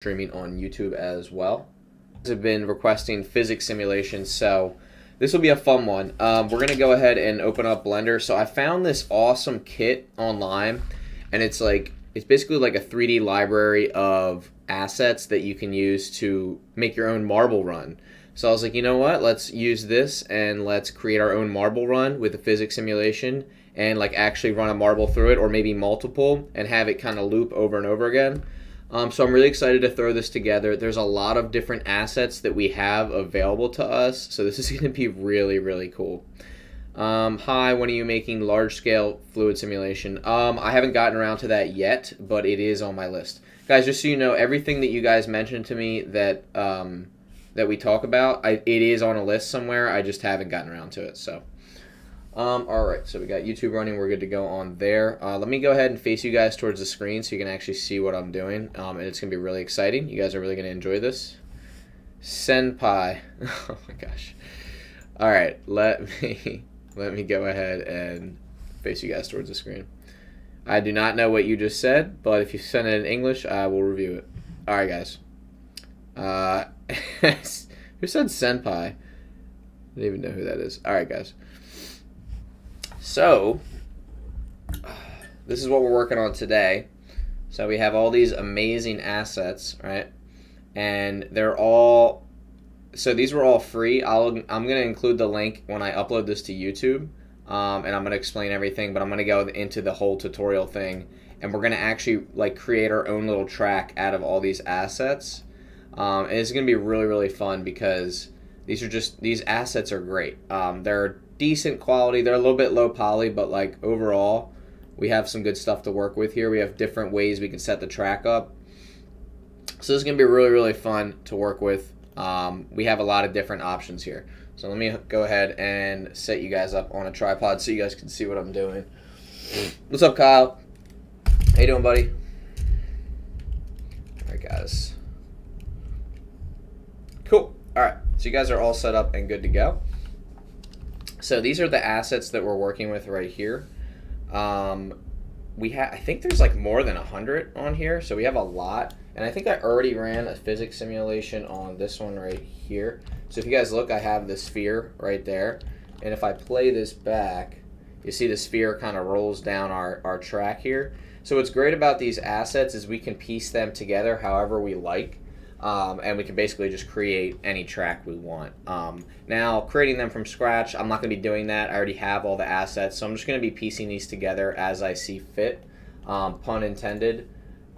streaming on YouTube as well. Have been requesting physics simulations, so this will be a fun one. We're going to go ahead and open up Blender. So I found this awesome kit online, and it's basically like a 3D library of assets that you can use to make your own marble run. So I was like, you know what? Let's use this and let's create our own marble run with a physics simulation and like actually run a marble through it, or maybe multiple, and have it kind of loop over and over again. So I'm really excited to throw this together. There's a lot of different assets that we have available to us, so this is going to be really, really cool. Hi, when are you making large-scale fluid simulation? I haven't gotten around to that yet, but it is on my list. Guys, just so you know, everything that you guys mentioned to me that we talk about, it is on a list somewhere. I just haven't gotten around to it, so... Alright, so we got YouTube running. We're good to go on there. Let me go ahead and face you guys towards the screen so you can actually see what I'm doing. And it's going to be really exciting. You guys are really going to enjoy this. Senpai. Oh my gosh. Alright, let me go ahead and face you guys towards the screen. I do not know what you just said, but if you send it in English, I will review it. Alright, guys. Who said senpai? I don't even know who that is. Alright, guys. So, this is what we're working on today. So we have all these amazing assets, right? And they're all, so these were all free. I'm going to include the link when I upload this to YouTube. And I'm going to explain everything, but I'm going to go into the whole tutorial thing. And we're going to actually like create our own little track out of all these assets. And it's going to be really, really fun because these assets are great. They're decent quality. They're a little bit low poly, but like overall, we have some good stuff to work with here. We have different ways we can set the track up. So this is going to be really, really fun to work with. We have a lot of different options here. So let me go ahead and set you guys up on a tripod so you guys can see what I'm doing. What's up, Kyle? How you doing, buddy? All right, guys. Cool. All right. So you guys are all set up and good to go. So these are the assets that we're working with right here. I think there's like more than 100 on here, so we have a lot. And I think I already ran a physics simulation on this one right here. So if you guys look, I have the sphere right there. And if I play this back, you see the sphere kind of rolls down our track here. So what's great about these assets is we can piece them together however we like. And we can basically just create any track we want. Now, creating them from scratch, I'm not going to be doing that. I already have all the assets, so I'm just going to be piecing these together as I see fit, pun intended.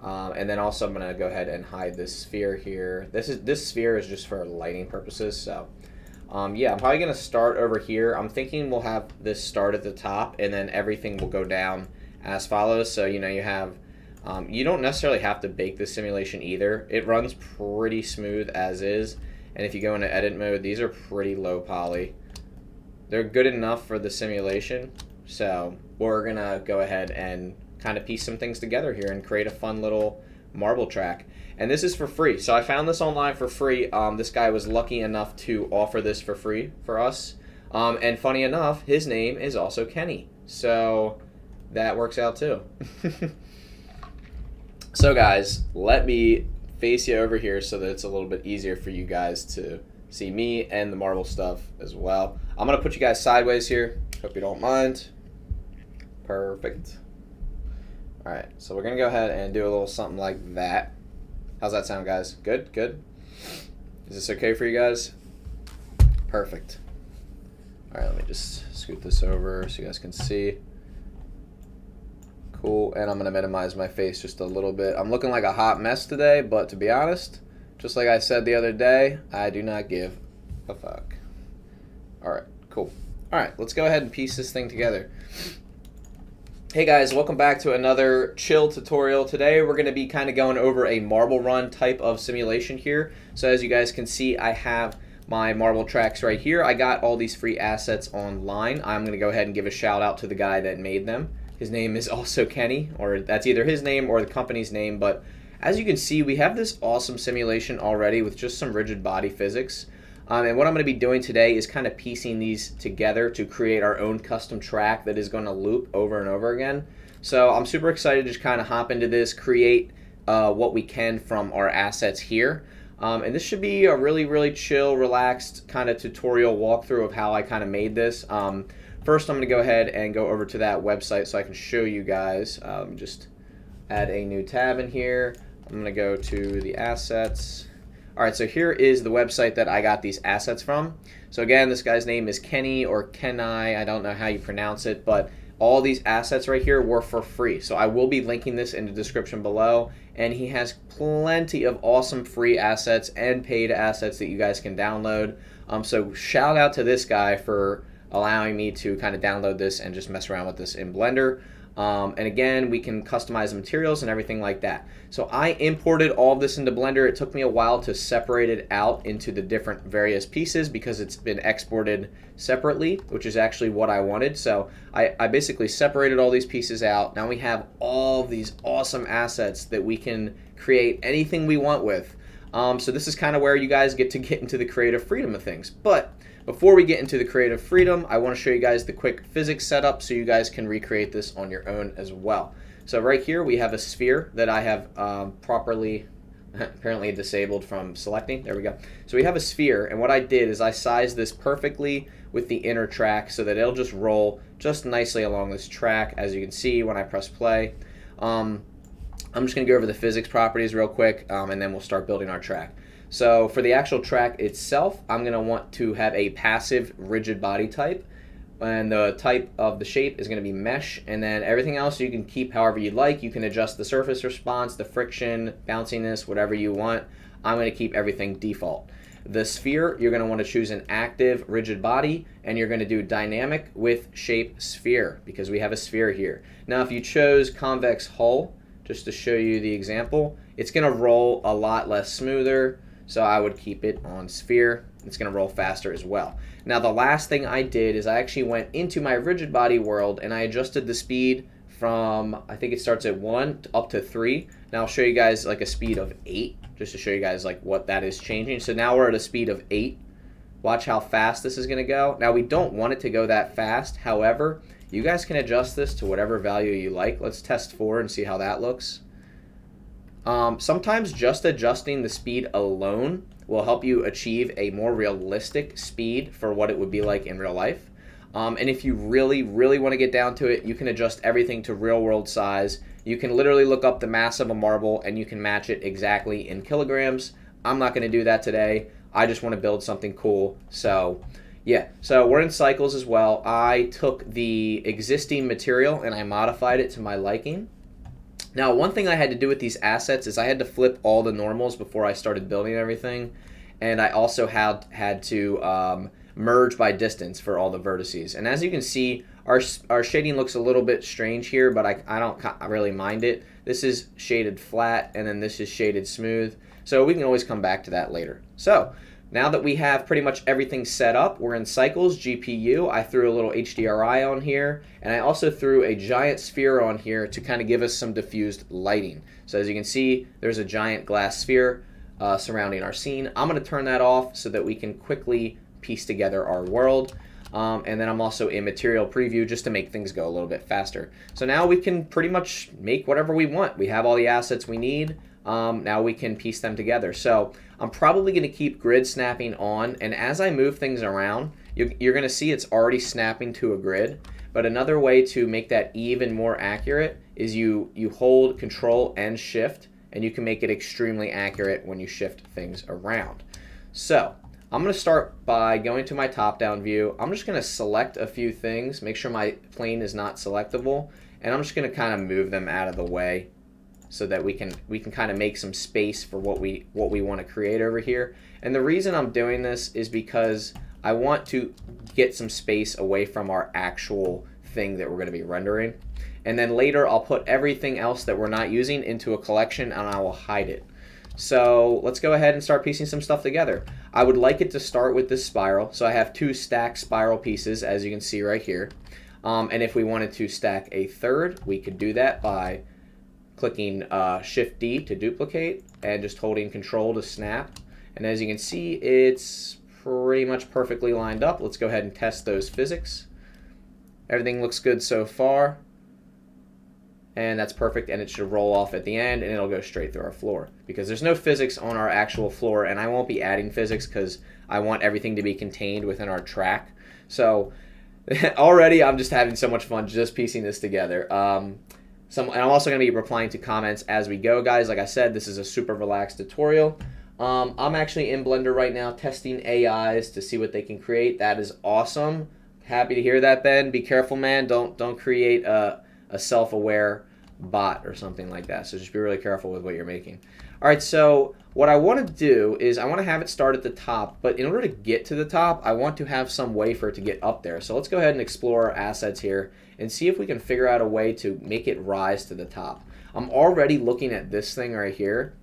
And then also I'm going to go ahead and hide this sphere here. This sphere is just for lighting purposes, so yeah, I'm probably going to start over here. I'm thinking we'll have this start at the top, and then everything will go down as follows. So, you know, you have... you don't necessarily have to bake this simulation either. It runs pretty smooth as is. And if you go into edit mode, these are pretty low poly. They're good enough for the simulation. So we're going to go ahead and kind of piece some things together here and create a fun little marble track. And this is for free. So I found this online for free. This guy was lucky enough to offer this for free for us. And funny enough, his name is also Kenny. So that works out too. So guys, let me face you over here so that it's a little bit easier for you guys to see me and the marble stuff as well. I'm going to put you guys sideways here. Hope you don't mind. Perfect. Alright, so we're going to go ahead and do a little something like that. How's that sound, guys? Good? Good? Is this okay for you guys? Perfect. Alright, let me just scoot this over so you guys can see. Cool, and I'm going to minimize my face just a little bit. I'm looking like a hot mess today, but to be honest, just like I said the other day, I do not give a fuck. Alright, cool. Alright, let's go ahead and piece this thing together. Hey guys, welcome back to another chill tutorial. Today we're going to be kind of going over a marble run type of simulation here. So as you guys can see, I have my marble tracks right here. I got all these free assets online. I'm going to go ahead and give a shout out to the guy that made them. His name is also Kenny, or that's either his name or the company's name, but as you can see, we have this awesome simulation already with just some rigid body physics. And what I'm going to be doing today is kind of piecing these together to create our own custom track that is going to loop over and over again. So I'm super excited to just kind of hop into this, create what we can from our assets here. And this should be a really, really chill, relaxed kind of tutorial walkthrough of how I kind of made this. First, I'm going to go ahead and go over to that website so I can show you guys. Just add a new tab in here. I'm going to go to the assets. All right, so here is the website that I got these assets from. So again, this guy's name is Kenny or Kenai. I don't know how you pronounce it, but all these assets right here were for free. So I will be linking this in the description below. And he has plenty of awesome free assets and paid assets that you guys can download. So shout out to this guy for allowing me to kind of download this and just mess around with this in Blender. And again, we can customize the materials and everything like that. So I imported all of this into Blender. It took me a while to separate it out into the different various pieces because it's been exported separately, which is actually what I wanted. So I basically separated all these pieces out. Now we have all these awesome assets that we can create anything we want with. So this is kind of where you guys get into the creative freedom of things. But before we get into the creative freedom, I want to show you guys the quick physics setup so you guys can recreate this on your own as well. So right here we have a sphere that I have properly apparently disabled from selecting. There we go. So we have a sphere, and what I did is I sized this perfectly with the inner track so that it'll just roll just nicely along this track, as you can see when I press play. I'm just going to go over the physics properties real quick, and then we'll start building our track. So for the actual track itself, I'm going to want to have a passive rigid body type, and the type of the shape is going to be mesh, and then everything else you can keep however you like. You can adjust the surface response, the friction, bounciness, whatever you want. I'm going to keep everything default. The sphere, you're going to want to choose an active rigid body, and you're going to do dynamic with shape sphere because we have a sphere here. Now if you chose convex hull, just to show you the example, it's going to roll a lot less smoother. So I would keep it on sphere. It's going to roll faster as well. Now the last thing I did is I actually went into my rigid body world and I adjusted the speed from, I think it starts at 1 up to 3. Now I'll show you guys like a speed of 8 just to show you guys like what that is changing. So now we're at a speed of 8. Watch how fast this is going to go. Now we don't want it to go that fast. However, you guys can adjust this to whatever value you like. Let's test 4 and see how that looks. Sometimes just adjusting the speed alone will help you achieve a more realistic speed for what it would be like in real life. And if you really, really want to get down to it, you can adjust everything to real world size. You can literally look up the mass of a marble and you can match it exactly in kilograms. I'm not going to do that today. I just want to build something cool. So yeah, so we're in cycles as well. I took the existing material and I modified it to my liking. Now, one thing I had to do with these assets is I had to flip all the normals before I started building everything, and I also had to merge by distance for all the vertices. And as you can see, our shading looks a little bit strange here, but I don't really mind it. This is shaded flat, and then this is shaded smooth, so we can always come back to that later. So now that we have pretty much everything set up, we're in cycles, GPU. I threw a little HDRI on here, and I also threw a giant sphere on here to kind of give us some diffused lighting. So as you can see, there's a giant glass sphere surrounding our scene. I'm going to turn that off so that we can quickly piece together our world. And then I'm also in material preview just to make things go a little bit faster. So now we can pretty much make whatever we want. We have all the assets we need. Now we can piece them together. So I'm probably going to keep grid snapping on, and as I move things around, you're going to see it's already snapping to a grid. But another way to make that even more accurate is you hold Control and Shift, and you can make it extremely accurate when you shift things around. So I'm going to start by going to my top-down view. I'm just going to select a few things, make sure my plane is not selectable, and I'm just going to kind of move them out of the way so that we can kind of make some space for what we want to create over here. And the reason I'm doing this is because I want to get some space away from our actual thing that we're going to be rendering. And then later I'll put everything else that we're not using into a collection and I will hide it. So let's go ahead and start piecing some stuff together. I would like it to start with this spiral. So I have 2 stacked spiral pieces, as you can see right here. And if we wanted to stack a third, we could do that by clicking Shift D to duplicate and just holding Control to snap. And as you can see, it's pretty much perfectly lined up. Let's go ahead and test those physics. Everything looks good so far. and that's perfect, and it should roll off at the end and it'll go straight through our floor because there's no physics on our actual floor, and I won't be adding physics because I want everything to be contained within our track. So already I'm just having so much fun just piecing this together. And I'm also going to be replying to comments as we go, guys. Like I said, this is a super relaxed tutorial. I'm actually in Blender right now testing AIs to see what they can create. That is awesome. Happy to hear that, Ben. Be careful, man. Don't create a self-aware bot or something like that. So just be really careful with what you're making. All right, so what I want to do is I want to have it start at the top, but in order to get to the top, I want to have some way for it to get up there. So let's go ahead and explore our assets here and see if we can figure out a way to make it rise to the top. I'm already looking at this thing right here.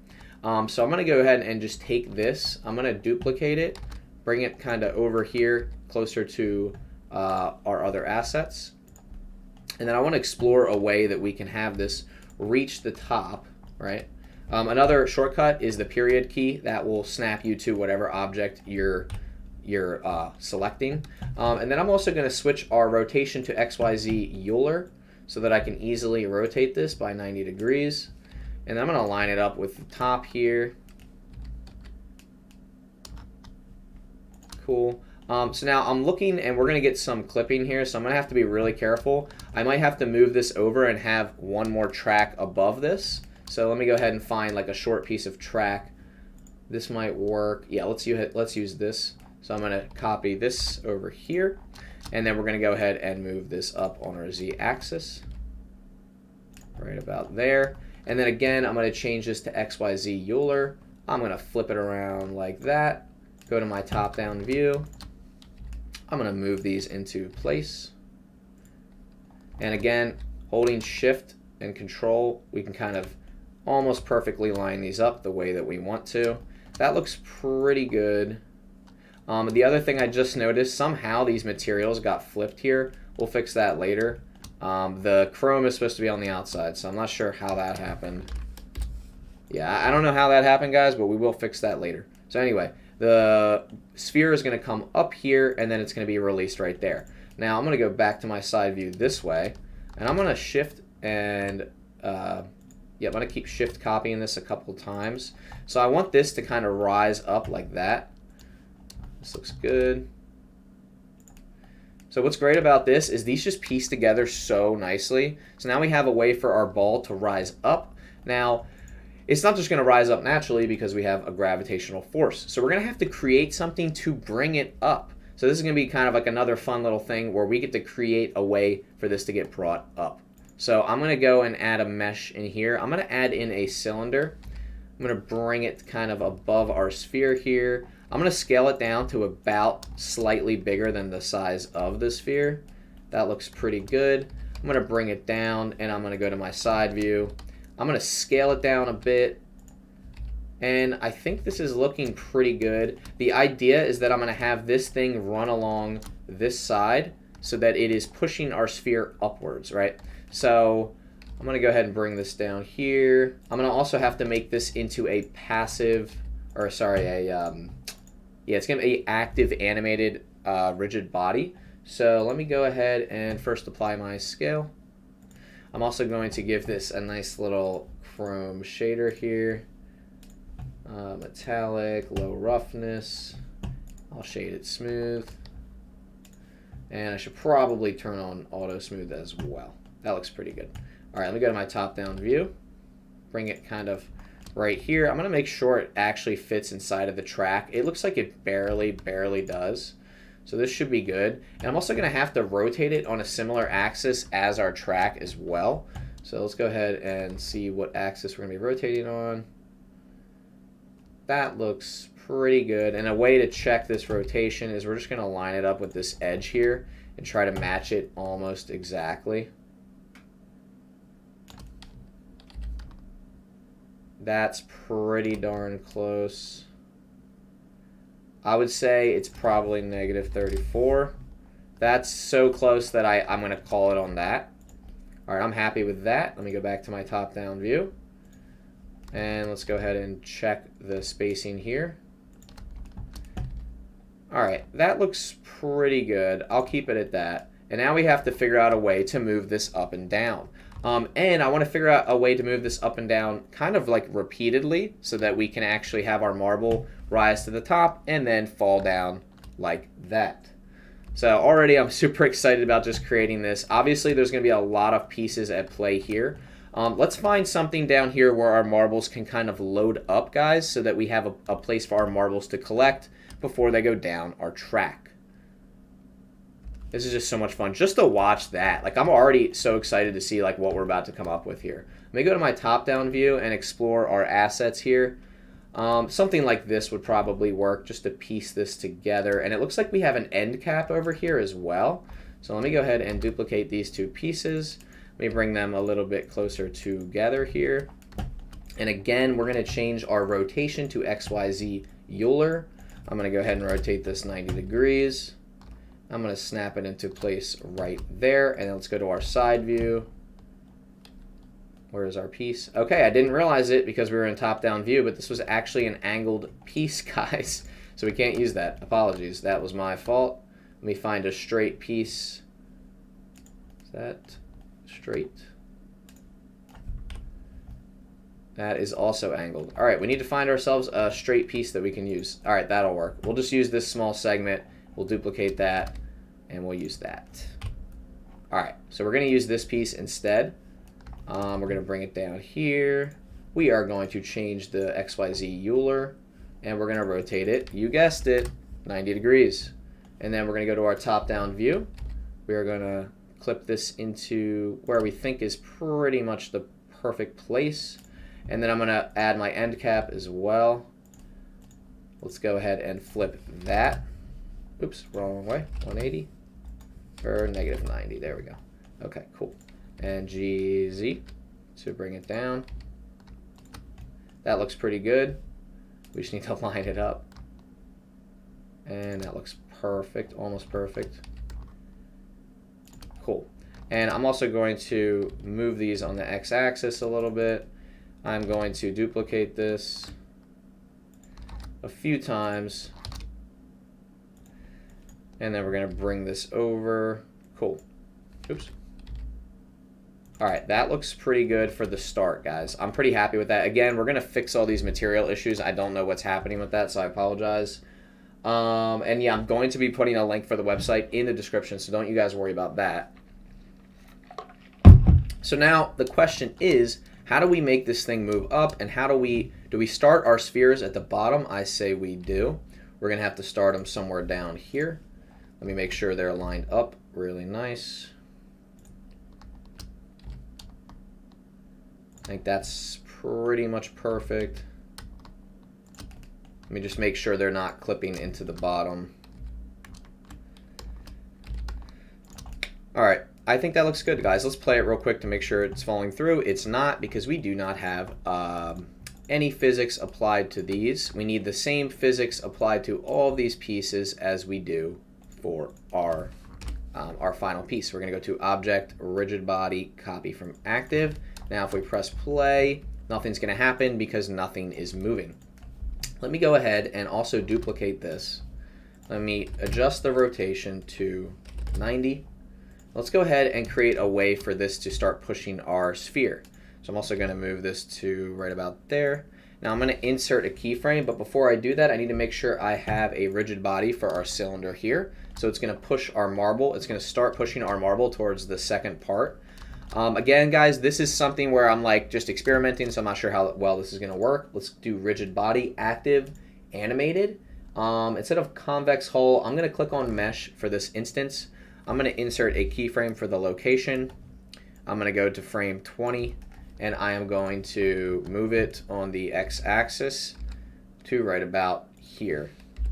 So I'm going to go ahead and just take this. I'm going to duplicate it, bring it kind of over here closer to our other assets. And then I want to explore a way that we can have this reach the top, right? Another shortcut is the period key. That will snap you to whatever object you're selecting. And then I'm also going to switch our rotation to XYZ Euler so that I can easily rotate this by 90 degrees. And then I'm going to line it up with the top here. Cool. So now I'm looking, and we're going to get some clipping here, so I'm going to have to be really careful. I might have to move this over and have one more track above this. So let me go ahead and find like a short piece of track. This might work. Yeah, let's use this. So I'm going to copy this over here, and then we're going to go ahead and move this up on our Z-axis. Right about there. And then again, I'm going to change this to XYZ Euler. I'm going to flip it around like that. Go to my top-down view. I'm going to move these into place. And again, holding Shift and Control, we can kind of almost perfectly line these up the way that we want to. That looks pretty good. The other thing I just noticed, somehow these materials got flipped here. We'll fix that later. The chrome is supposed to be on the outside, so I'm not sure how that happened. Yeah, I don't know how that happened, guys, but we will fix that later. So anyway, the sphere is going to come up here, and then it's going to be released right there. Now I'm going to go back to my side view this way, and I'm going to shift and I'm going to keep shift copying this a couple times. So I want this to kind of rise up like that. This looks good. So what's great about this is these just piece together so nicely. So now we have a way for our ball to rise up. Now, it's not just going to rise up naturally because we have a gravitational force. So we're going to have to create something to bring it up. So this is going to be kind of like another fun little thing where we get to create a way for this to get brought up. So I'm going to go and add a mesh in here. I'm going to add in a cylinder. I'm going to bring it kind of above our sphere here. I'm going to scale it down to about slightly bigger than the size of the sphere. That looks pretty good. I'm going to bring it down, and I'm going to go to my side view. I'm going to scale it down a bit, and I think this is looking pretty good. The idea is that I'm going to have this thing run along this side so that it is pushing our sphere upwards, right? So I'm going to go ahead and bring this down here. I'm going to also have to make this into a passive, or sorry, it's going to be active animated rigid body. So let me go ahead and first apply my scale. I'm also going to give this a nice little chrome shader here. Metallic, low roughness. I'll shade it smooth. And I should probably turn on auto smooth as well. That looks pretty good. All right, let me go to my top-down view. Bring it kind of right here. I'm going to make sure it actually fits inside of the track. It looks like it barely does. So this should be good. And I'm also going to have to rotate it on a similar axis as our track as well. So let's go ahead and see what axis we're going to be rotating on. That looks pretty good. And a way to check this rotation is we're just going to line it up with this edge here and try to match it almost exactly. That's pretty darn close. I would say it's probably -34. That's so close that I'm going to call it on that. All right, I'm happy with that. Let me go back to my top-down view. And let's go ahead and check the spacing here. All right, that looks pretty good. I'll keep it at that. And now we have to figure out a way to move this up and down. And I want to figure out a way to move this up and down kind of like repeatedly so that we can actually have our marble rise to the top and then fall down like that. So already I'm super excited about just creating this. Obviously there's going to be a lot of pieces at play here. Let's find something down here where our marbles can kind of load up, guys, so that we have a place for our marbles to collect before they go down our track. This is just so much fun just to watch that. Like, I'm already so excited to see like what we're about to come up with here. Let me go to my top-down view and explore our assets here. Something like this would probably work just to piece this together. And it looks like we have an end cap over here as well. So let me go ahead and duplicate these two pieces. Let me bring them a little bit closer together here. And again, we're going to change our rotation to XYZ Euler. I'm going to go ahead and rotate this 90 degrees. I'm going to snap it into place right there. And then let's go to our side view. Where is our piece? Okay, I didn't realize it because we were in top-down view, but this was actually an angled piece, guys. So we can't use that. Apologies. That was my fault. Let me find a straight piece. Is that straight? That is also angled. All right, we need to find ourselves a straight piece that we can use. All right, that'll work. We'll just use this small segment. We'll duplicate that, and we'll use that. All right, so we're going to use this piece instead. We're going to bring it down here. We are going to change the XYZ Euler, and we're going to rotate it, you guessed it, 90 degrees. And then we're going to go to our top-down view. We are going to clip this into where we think is pretty much the perfect place. And then I'm going to add my end cap as well. Let's go ahead and flip that. Oops, wrong way, 180. Or negative 90, there we go. Okay, cool. And GZ to bring it down. That looks pretty good. We just need to line it up. And that looks perfect, almost perfect. Cool. And I'm also going to move these on the x-axis a little bit. I'm going to duplicate this a few times. And then we're going to bring this over. Cool. Oops. All right, that looks pretty good for the start, guys. I'm pretty happy with that. Again, we're going to fix all these material issues. I don't know what's happening with that, so I apologize. And yeah, I'm going to be putting a link for the website in the description, so don't you guys worry about that. So now the question is, how do we make this thing move up, and how do we start our spheres at the bottom? I say we do. We're going to have to start them somewhere down here. Let me make sure they're lined up really nice. I think that's pretty much perfect. Let me just make sure they're not clipping into the bottom. All right, I think that looks good, guys. Let's play it real quick to make sure it's falling through. It's not, because we do not have any physics applied to these. We need the same physics applied to all these pieces as we do for our final piece. We're going to go to Object, Rigid Body, Copy from Active. Now if we press play, nothing's going to happen because nothing is moving. Let me go ahead and also duplicate this. Let me adjust the rotation to 90. Let's go ahead and create a way for this to start pushing our sphere. So I'm also going to move this to right about there. Now I'm going to insert a keyframe, but before I do that, I need to make sure I have a rigid body for our cylinder here. So it's going to push our marble. It's going to start pushing our marble towards the second part. Again, guys, this is something where I'm like just experimenting, so I'm not sure how well this is going to work. Let's do rigid body, active, animated. Instead of convex hull, I'm going to click on mesh for this instance. I'm going to insert a keyframe for the location. I'm going to go to frame 20, and I am going to move it on the x-axis to right about here.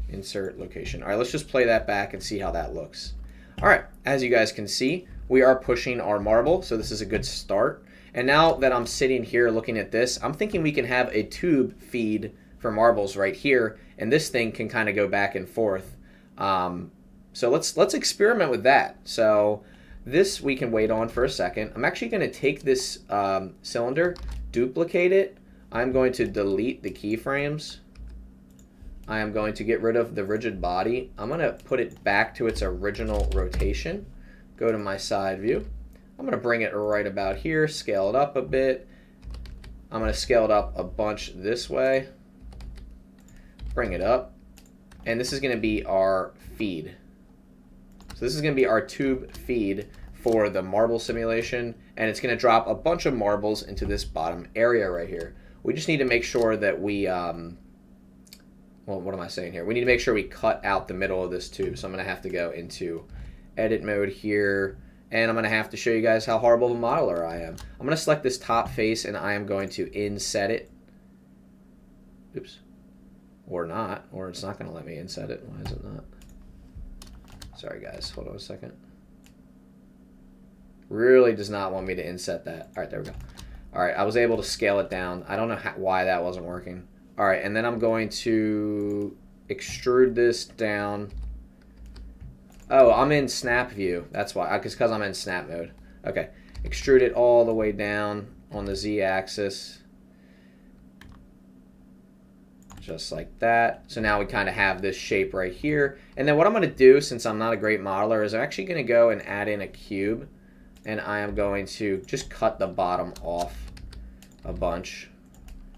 Insert location. All right, let's just play that back and see how that looks. All right, as you guys can see, we are pushing our marble, so this is a good start. And now that I'm sitting here looking at this, I'm thinking we can have a tube feed for marbles right here, and this thing can kind of go back and forth. So let's experiment with that. So this we can wait on for a second. I'm actually going to take this cylinder, duplicate it. I'm going to delete the keyframes. I am going to get rid of the rigid body. I'm going to put it back to its original rotation. Go to my side view. I'm going to bring it right about here, scale it up a bit. I'm going to scale it up a bunch this way. Bring it up. And this is going to be our feed. So this is going to be our tube feed for the marble simulation, and it's going to drop a bunch of marbles into this bottom area right here. We just need to make sure that we, well, what am I saying here? We need to make sure we cut out the middle of this tube. So I'm going to have to go into edit mode here, and I'm going to have to show you guys how horrible of a modeler I am. I'm going to select this top face, and I am going to inset it. Oops. Or not, or it's not going to let me inset it. Why is it not? Sorry guys, hold on a second. Really does not want me to inset that. All right, there we go. All right, I was able to scale it down. I don't know why that wasn't working. All right, and then I'm going to extrude this down. Oh, I'm in snap view. That's why, because I'm in snap mode. Okay, extrude it all the way down on the Z axis. Just like that. So now we kind of have this shape right here. And then what I'm going to do, since I'm not a great modeler, is I'm actually going to go and add in a cube. And I am going to just cut the bottom off a bunch.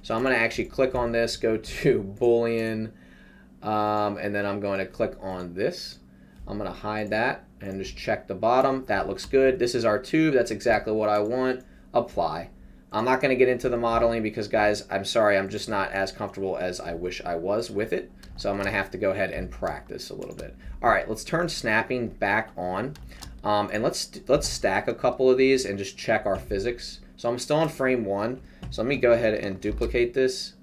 So I'm going to actually click on this, go to Boolean, and then I'm going to click on this. I'm going to hide that and just check the bottom. That looks good. This is our tube. That's exactly what I want. Apply. I'm not going to get into the modeling because, guys, I'm sorry, I'm just not as comfortable as I wish I was with it. So I'm going to have to go ahead and practice a little bit. All right, let's turn snapping back on. And let's stack a couple of these and just check our physics. So I'm still on frame 1. So let me go ahead and duplicate this.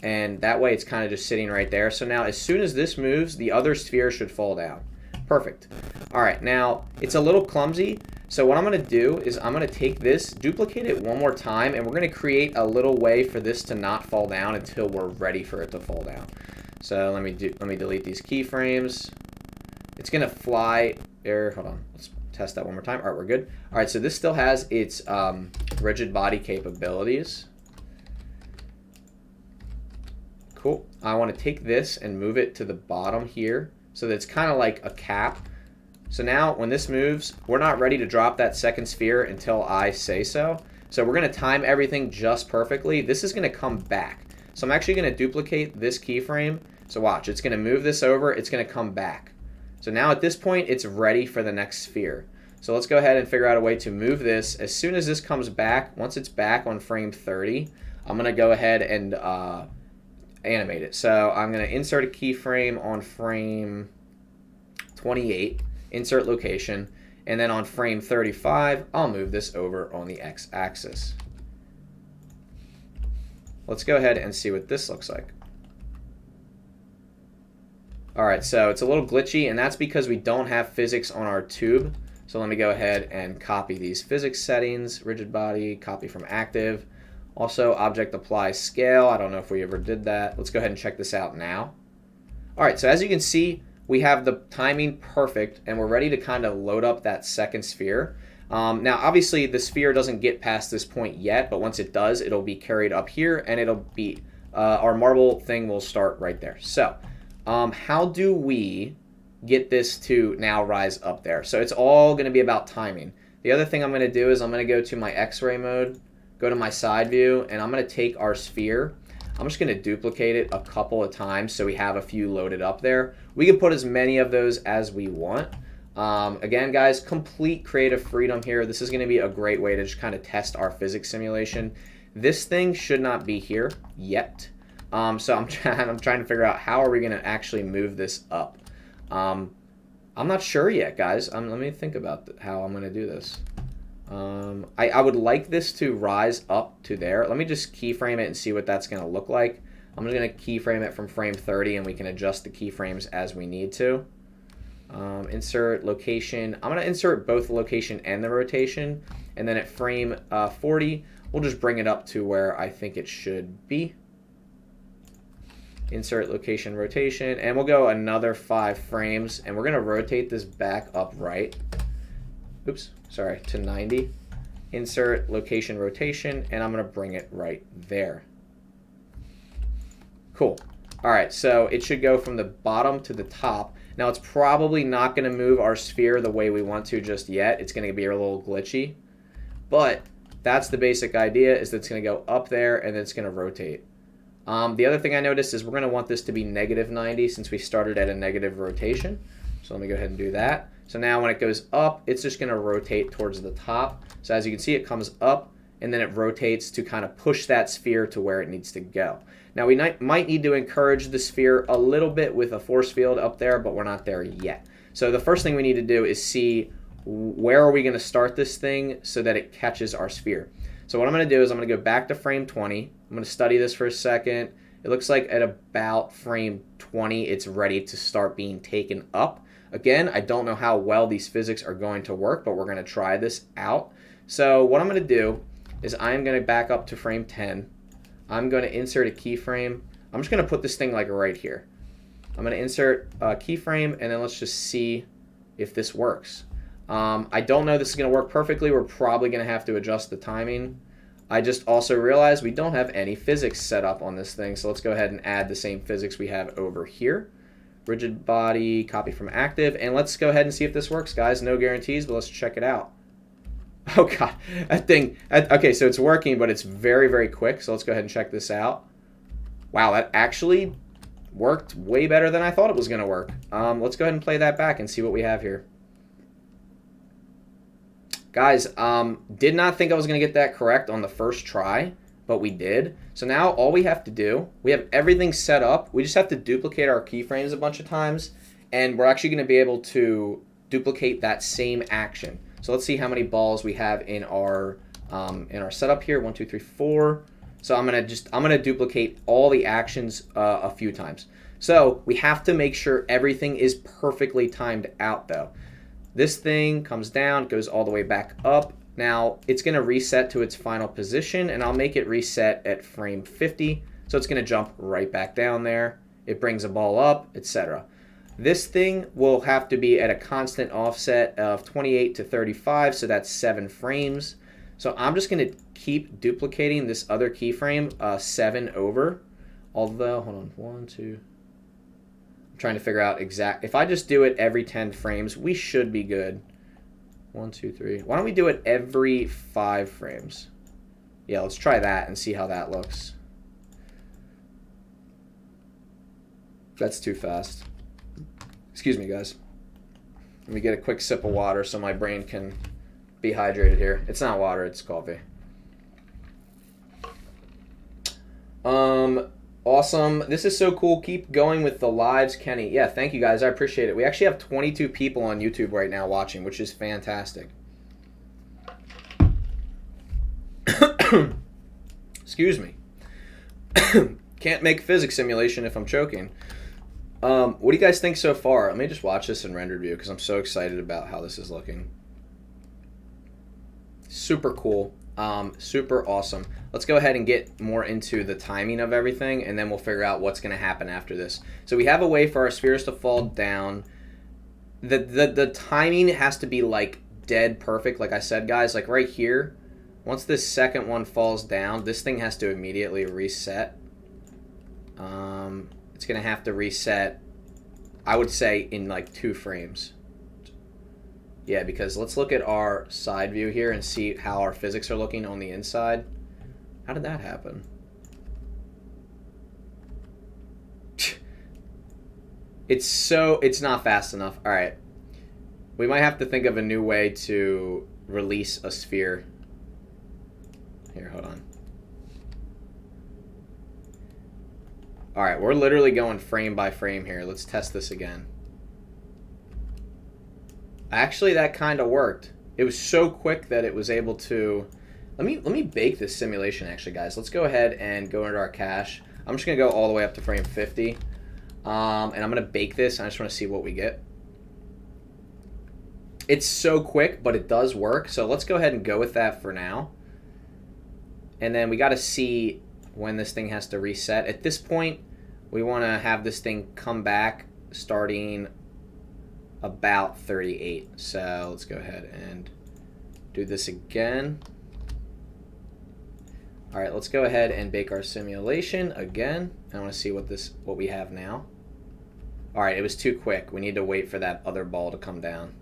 And that way it's kind of just sitting right there. So now as soon as this moves, the other sphere should fall down. Perfect. All right, now it's a little clumsy. So what I'm going to do is I'm going to take this, duplicate it one more time, and we're going to create a little way for this to not fall down until we're ready for it to fall down. So let me delete these keyframes. It's going to fly there. Hold on. Let's test that one more time. All right, we're good. All right, so this still has its rigid body capabilities. Cool. I want to take this and move it to the bottom here so that it's kind of like a cap. So now when this moves, we're not ready to drop that second sphere until I say so. So we're going to time everything just perfectly. This is going to come back. So I'm actually going to duplicate this keyframe. So watch, it's going to move this over. It's going to come back. So now at this point, it's ready for the next sphere. So let's go ahead and figure out a way to move this. As soon as this comes back, once it's back on frame 30, I'm going to go ahead and animate it. So I'm going to insert a keyframe on frame 28. Insert location, and then on frame 35, I'll move this over on the x-axis. Let's go ahead and see what this looks like. All right, so it's a little glitchy, and that's because we don't have physics on our tube. So let me go ahead and copy these physics settings, rigid body, copy from active. Also, object apply scale. I don't know if we ever did that. Let's go ahead and check this out now. All right, so as you can see, we have the timing perfect, and we're ready to kind of load up that second sphere. Now, obviously, the sphere doesn't get past this point yet, but once it does, it'll be carried up here, and it'll be our marble thing will start right there. So, how do we get this to now rise up there? So it's all going to be about timing. The other thing I'm going to do is I'm going to go to my X-ray mode, go to my side view, and I'm going to take our sphere. I'm just going to duplicate it a couple of times so we have a few loaded up there. We can put as many of those as we want. Again, guys, complete creative freedom here. This is going to be a great way to just kind of test our physics simulation. This thing should not be here yet. So I'm trying to figure out how are we going to actually move this up. I'm not sure yet, guys. Let me think about how I'm going to do this. I would like this to rise up to there. Let me just keyframe it and see what that's going to look like. I'm just going to keyframe it from frame 30, and we can adjust the keyframes as we need to. Insert location. I'm going to insert both the location and the rotation, and then at frame 40, we'll just bring it up to where I think it should be. Insert location rotation, and we'll go another 5 frames, and we're going to rotate this back upright. Oops, sorry, to 90. Insert location rotation, and I'm going to bring it right there. Cool. All right, so it should go from the bottom to the top. Now it's probably not going to move our sphere the way we want to just yet. It's going to be a little glitchy. But that's the basic idea, is that it's going to go up there and then it's going to rotate. The other thing I noticed is we're going to want this to be negative 90 since we started at a negative rotation. So let me go ahead and do that. So now when it goes up, it's just going to rotate towards the top. So as you can see, it comes up and then it rotates to kind of push that sphere to where it needs to go. Now we might need to encourage the sphere a little bit with a force field up there, but we're not there yet. So the first thing we need to do is see where are we going to start this thing so that it catches our sphere. So what I'm going to do is I'm going to go back to frame 20. I'm going to study this for a second. It looks like at about frame 20, it's ready to start being taken up. Again, I don't know how well these physics are going to work, but we're going to try this out. So what I'm going to do is I'm going to back up to frame 10. I'm going to insert a keyframe. I'm just going to put this thing like right here. I'm going to insert a keyframe, and then let's just see if this works. I don't know this is going to work perfectly. We're probably going to have to adjust the timing. I just also realized we don't have any physics set up on this thing, so let's go ahead and add the same physics we have over here. Rigid body, copy from active, and let's go ahead and see if this works, guys. No guarantees, but let's check it out. Oh god, that thing, okay, so it's working, but it's very, very quick, so let's go ahead and check this out. Wow, that actually worked way better than I thought it was going to work. Let's go ahead and play that back and see what we have here. Guys, did not think I was going to get that correct on the first try, but we did. So now all we have to do, we have everything set up. We just have to duplicate our keyframes a bunch of times, and we're actually going to be able to duplicate that same action. So let's see how many balls we have in our setup here. 1, 2, 3, 4. So I'm gonna duplicate all the actions a few times. So we have to make sure everything is perfectly timed out though. This thing comes down, goes all the way back up. Now it's gonna reset to its final position, and I'll make it reset at frame 50. So it's gonna jump right back down there. It brings a ball up, etc. This thing will have to be at a constant offset of 28 to 35, so that's 7 frames. So I'm just going to keep duplicating this other keyframe 7 over. Although, hold on, 1, 2. I'm trying to figure out exact. If I just do it every 10 frames, we should be good. 1, 2, 3. Why don't we do it every 5 frames? Yeah, let's try that and see how that looks. That's too fast. Excuse me, guys. Let me get a quick sip of water so my brain can be hydrated here. It's not water, it's coffee. Awesome. This is so cool. Keep going with the lives, Kenny. Yeah, thank you, guys. I appreciate it. We actually have 22 people on YouTube right now watching, which is fantastic. Excuse me. Can't make physics simulation if I'm choking. What do you guys think so far? Let me just watch this in rendered view because I'm so excited about how this is looking. Super cool. Super awesome. Let's go ahead and get more into the timing of everything, and then we'll figure out what's going to happen after this. So we have a way for our spheres to fall down. The timing has to be like dead perfect, like I said, guys. Like right here, once this second one falls down, this thing has to immediately reset. It's going to have to reset, I would say, in like 2 frames. Yeah, because let's look at our side view here and see how our physics are looking on the inside. How did that happen? It's not fast enough. All right. We might have to think of a new way to release a sphere. Here, hold on. All right, we're literally going frame by frame here. Let's test this again. Actually, that kind of worked. It was so quick that it was able to... Let me bake this simulation, actually, guys. Let's go ahead and go into our cache. I'm just going to go all the way up to frame 50. And I'm going to bake this, and I just want to see what we get. It's so quick, but it does work. So let's go ahead and go with that for now. And then we got to see when this thing has to reset. At this point, we want to have this thing come back starting about 38. So let's go ahead and do this again. All right, let's go ahead and bake our simulation again. I want to see what we have now. All right, it was too quick. We need to wait for that other ball to come down.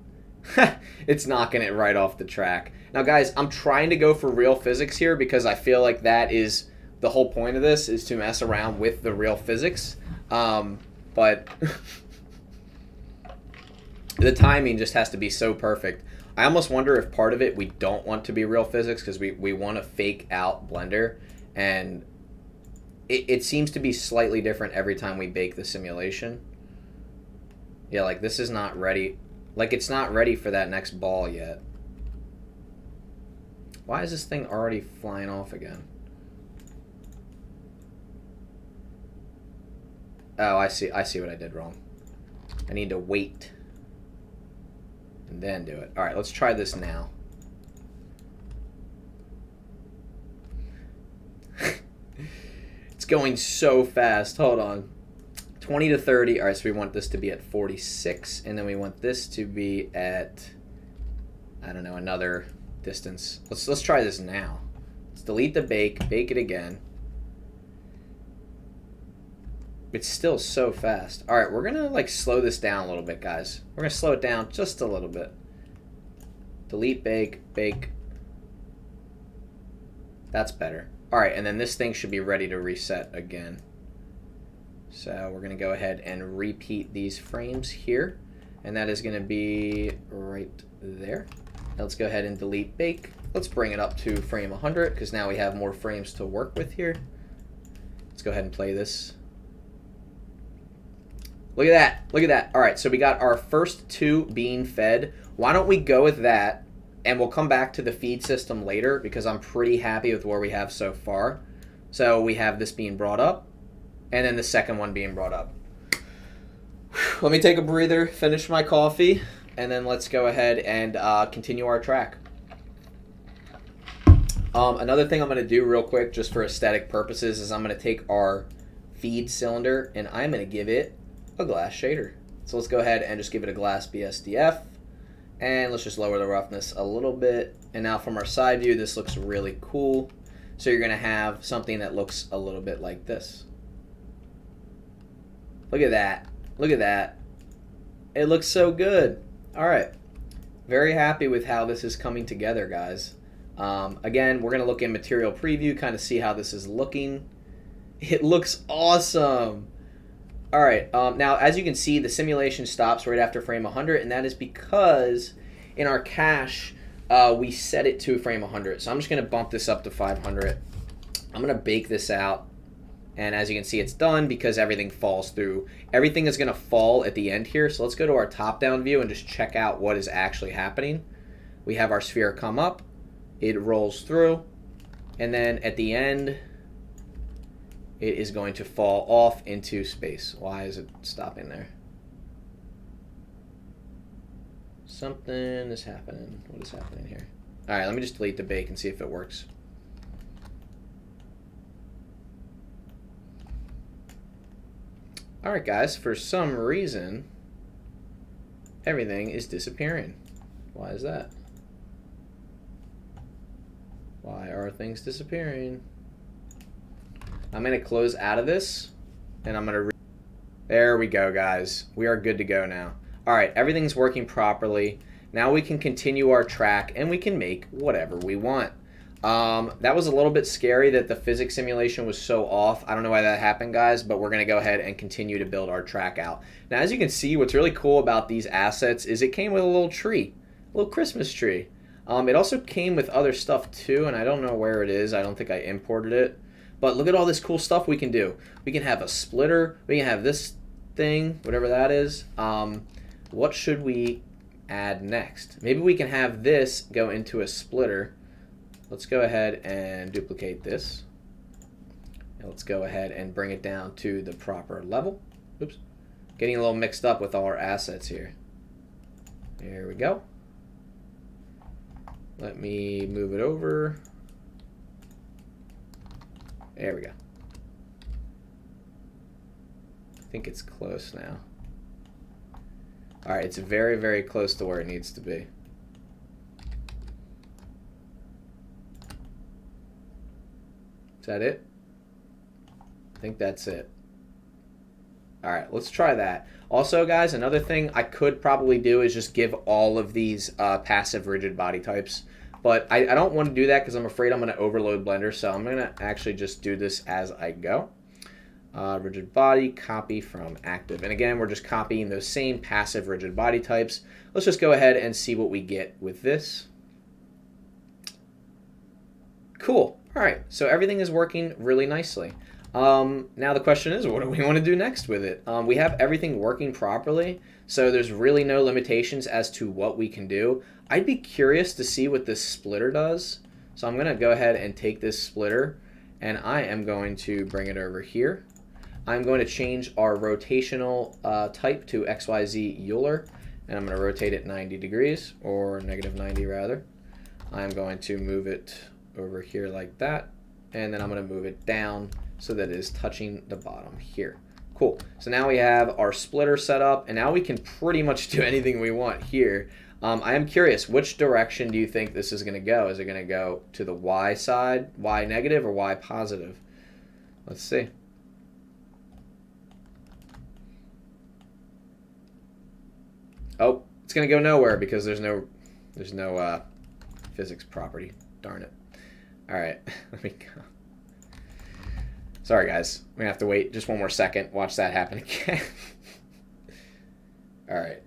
It's knocking it right off the track. Now, guys, I'm trying to go for real physics here because I feel like that is the whole point of this, is to mess around with the real physics. But the timing just has to be so perfect. I almost wonder if part of it we don't want to be real physics because we want to fake out Blender. And it seems to be slightly different every time we bake the simulation. Yeah, like this is not ready. Like it's not ready for that next ball yet. Why is this thing already flying off again? Oh, I see what I did wrong. I need to wait and then do it. All right, let's try this now. It's going so fast. Hold on. 20 to 30. All right, so we want this to be at 46, and then we want this to be at, I don't know, another distance. Let's try this now. Let's delete the bake it again. It's still so fast. All right, we're gonna like slow this down a little bit, guys. We're gonna slow it down just a little bit. Delete bake. That's better. All right, and then this thing should be ready to reset again. So we're going to go ahead and repeat these frames here. And that is going to be right there. Now let's go ahead and delete bake. Let's bring it up to frame 100 because now we have more frames to work with here. Let's go ahead and play this. Look at that. Look at that. All right, so we got our first two being fed. Why don't we go with that? And we'll come back to the feed system later because I'm pretty happy with where we have so far. So we have this being brought up. And then the second one being brought up. Let me take a breather, finish my coffee, and then let's go ahead and continue our track. Another thing I'm going to do real quick, just for aesthetic purposes, is I'm going to take our feed cylinder and I'm going to give it a glass shader. So let's go ahead and just give it a glass BSDF. And let's just lower the roughness a little bit. And now from our side view, this looks really cool. So you're going to have something that looks a little bit like this. Look at that. Look at that. It looks so good. All right. Very happy with how this is coming together, guys. Again, we're going to look in material preview, kind of see how this is looking. It looks awesome. All right. Now, as you can see, the simulation stops right after frame 100, and that is because in our cache, we set it to frame 100. So I'm just going to bump this up to 500. I'm going to bake this out. And as you can see, it's done because everything falls through. Everything is going to fall at the end here. So let's go to our top-down view and just check out what is actually happening. We have our sphere come up. It rolls through. And then at the end, it is going to fall off into space. Why is it stopping there? Something is happening. What is happening here? All right, let me just delete the bake and see if it works. All right, guys, for some reason, everything is disappearing. Why is that? Why are things disappearing? I'm going to close out of this, and I'm going to... There we go, guys. We are good to go now. All right, everything's working properly. Now we can continue our track, and we can make whatever we want. That was a little bit scary that the physics simulation was so off. I don't know why that happened, guys, but we're going to go ahead and continue to build our track out. Now, as you can see, what's really cool about these assets is it came with a little tree, a little Christmas tree. It also came with other stuff too, and I don't know where it is. I don't think I imported it. But look at all this cool stuff we can do. We can have a splitter. We can have this thing, whatever that is. What should we add next? Maybe we can have this go into a splitter. Let's go ahead and duplicate this. And let's go ahead and bring it down to the proper level. Oops. Getting a little mixed up with all our assets here. There we go. Let me move it over. There we go. I think it's close now. All right, it's very, very close to where it needs to be. Is that it? I think that's it. All right, let's try that. Also, guys, another thing I could probably do is just give all of these passive rigid body types. But I don't want to do that because I'm afraid I'm going to overload Blender. So I'm going to actually just do this as I go. Rigid body, copy from active. And again, we're just copying those same passive rigid body types. Let's just go ahead and see what we get with this. Cool. All right, so everything is working really nicely. Now the question is, what do we want to do next with it? We have everything working properly, so there's really no limitations as to what we can do. I'd be curious to see what this splitter does. So I'm going to go ahead and take this splitter, and I am going to bring it over here. I'm going to change our rotational type to XYZ Euler, and I'm going to rotate it 90 degrees, or -90 rather. I'm going to move it over here like that, and then I'm going to move it down so that it is touching the bottom here. Cool. So now we have our splitter set up, and now we can pretty much do anything we want here. I am curious, which direction do you think this is going to go? Is it going to go to the Y side, Y negative, or Y positive? Let's see. Oh, it's going to go nowhere because there's no physics property. Darn it. All right, let me go. Sorry, guys. We're going to have to wait just one more second. Watch that happen again. All right.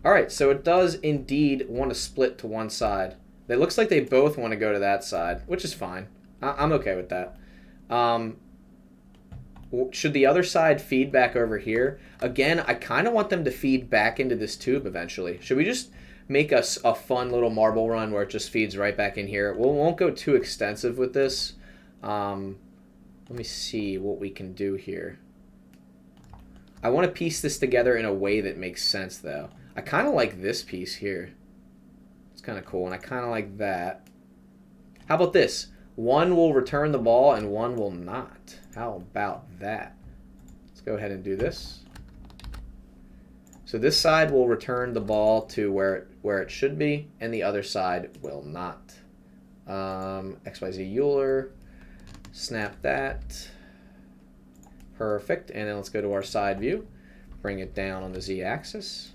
All right, so it does indeed want to split to one side. It looks like they both want to go to that side, which is fine. I'm okay with that. Should the other side feed back over here? Again, I kind of want them to feed back into this tube eventually. Should we just make us a fun little marble run where it just feeds right back in here? We won't go too extensive with this. Let me see what we can do here. I want to piece this together in a way that makes sense, though. I kind of like this piece here. It's kind of cool, and I kind of like that. How about this? One will return the ball, and one will not. How about that? Let's go ahead and do this. So this side will return the ball to where it should be, and the other side will not. XYZ Euler. Snap that. Perfect. And then let's go to our side view. Bring it down on the Z-axis.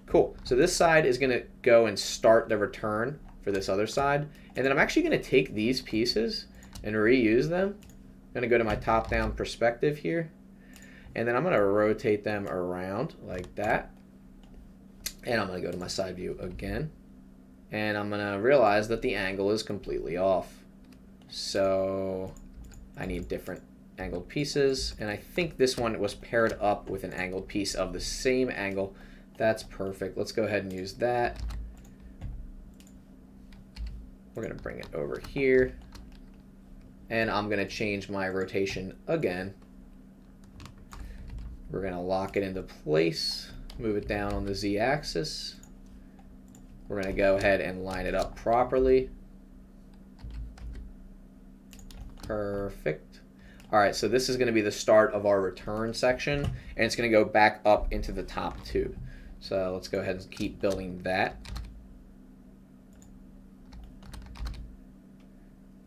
Cool. So this side is going to go and start the return for this other side. And then I'm actually going to take these pieces and reuse them. I'm going to go to my top-down perspective here. And then I'm going to rotate them around like that. And I'm going to go to my side view again. And I'm going to realize that the angle is completely off. So I need different angled pieces. And I think this one was paired up with an angled piece of the same angle. That's perfect. Let's go ahead and use that. We're going to bring it over here. And I'm going to change my rotation again. We're going to lock it into place, move it down on the Z-axis. We're going to go ahead and line it up properly. Perfect. All right, so this is going to be the start of our return section, and it's going to go back up into the top tube. So let's go ahead and keep building that.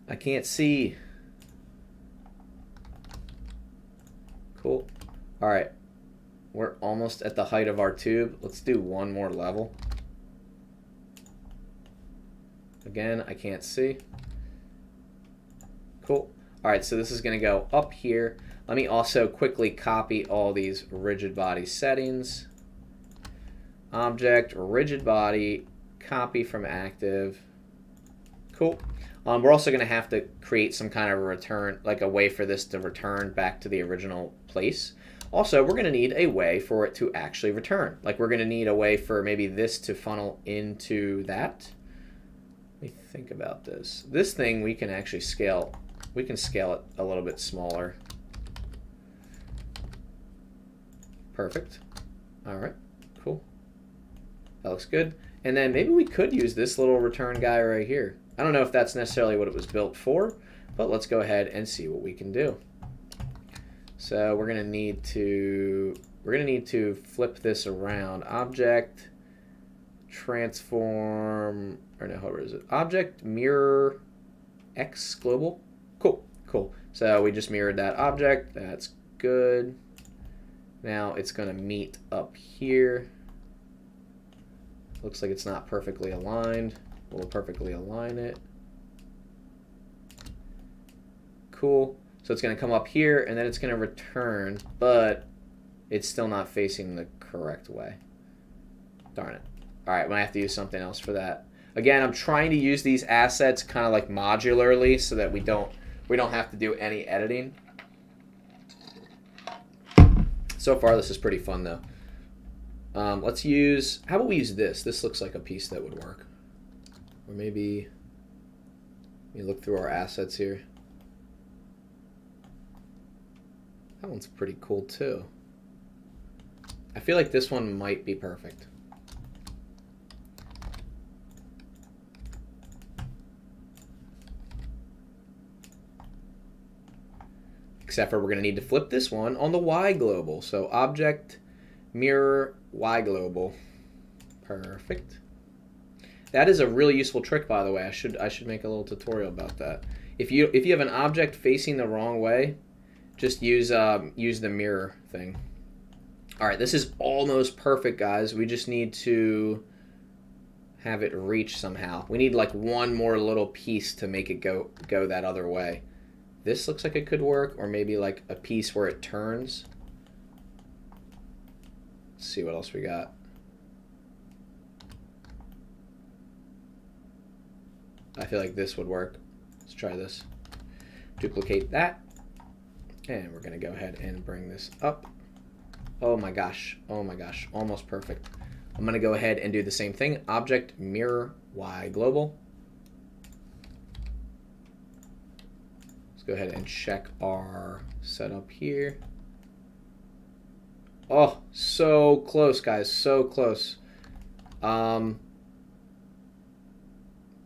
I can't see. Cool. All right, we're almost at the height of our tube. Let's do one more level. Again, I can't see. Cool. All right, so this is going to go up here. Let me also quickly copy all these rigid body settings. Object, rigid body, copy from active. Cool. We're also going to have to create some kind of a return, like a way for this to return back to the original place. Also, we're going to need a way for it to actually return. Like we're going to need a way for maybe this to funnel into that. Let me think about this. This thing we can actually scale. We can scale it a little bit smaller. Perfect. All right, cool. That looks good. And then maybe we could use this little return guy right here. I don't know if that's necessarily what it was built for, but let's go ahead and see what we can do. So we're gonna need to flip this around. Object, transform, or no, what is it? Object, mirror, X global. Cool, cool. So we just mirrored that object. That's good. Now it's going to meet up here. Looks like it's not perfectly aligned. We'll perfectly align it. Cool. So it's going to come up here, and then it's going to return, but it's still not facing the correct way. Darn it. All right, I'm going to have to use something else for that. Again, I'm trying to use these assets kind of like modularly so that we don't have to do any editing. So far, this is pretty fun, though. Let's use... How about we use this? This looks like a piece that would work. Or maybe... Let me look through our assets here. That one's pretty cool, too. I feel like this one might be perfect. Except for we're going to need to flip this one on the Y global. So object, mirror, Y global. Perfect. That is a really useful trick, by the way. I should make a little tutorial about that. If you have an object facing the wrong way, just use the mirror thing. All right, this is almost perfect, guys. We just need to have it reach somehow. We need like one more little piece to make it go that other way. This looks like it could work, or maybe like a piece where it turns. Let's see what else we got. I feel like this would work. Let's try this. Duplicate that. And we're going to go ahead and bring this up. Oh my gosh. Oh my gosh. Almost perfect. I'm going to go ahead and do the same thing. Object, mirror, Y global. Go ahead and check our setup here. Oh, so close, guys. So close. Darn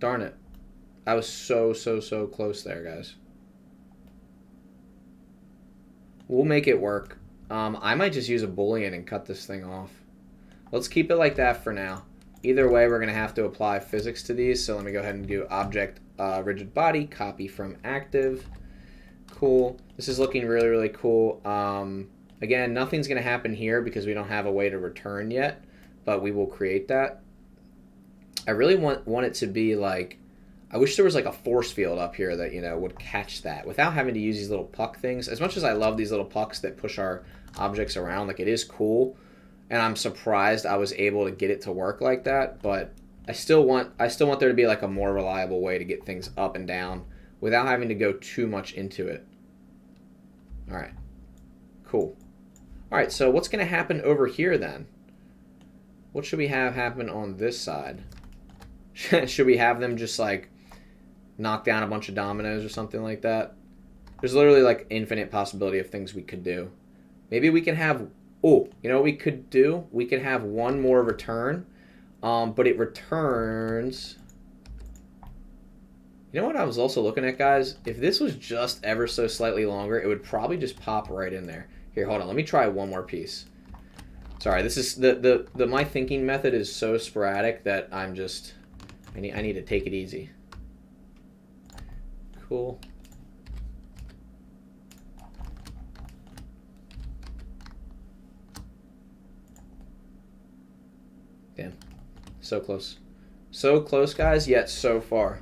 it. I was so close there, guys. We'll make it work. I might just use a Boolean and cut this thing off. Let's keep it like that for now. Either way, we're going to have to apply physics to these. So let me go ahead and do object rigid body, copy from active. Cool. This is looking really cool. Again, nothing's going to happen here because we don't have a way to return yet, but we will create that. I really want it to be like, I wish there was like a force field up here that, you know, would catch that without having to use these little puck things. As much as I love these little pucks that push our objects around, like it is cool, and I'm surprised I was able to get it to work like that, but I still want there to be like a more reliable way to get things up and down without having to go too much into it. All right, cool. All right, so what's going to happen over here then? What should we have happen on this side? Should we have them just like knock down a bunch of dominoes or something like that? There's literally like infinite possibility of things we could do. Maybe we can have, oh, you know what we could do? We could have one more return, but it returns... You know what I was also looking at, guys? If this was just ever so slightly longer, it would probably just pop right in there. Here, hold on. Let me try one more piece. Sorry, this is my thinking method is so sporadic that I'm just I need to take it easy. Cool. Damn. So close. So close, guys, yet so far.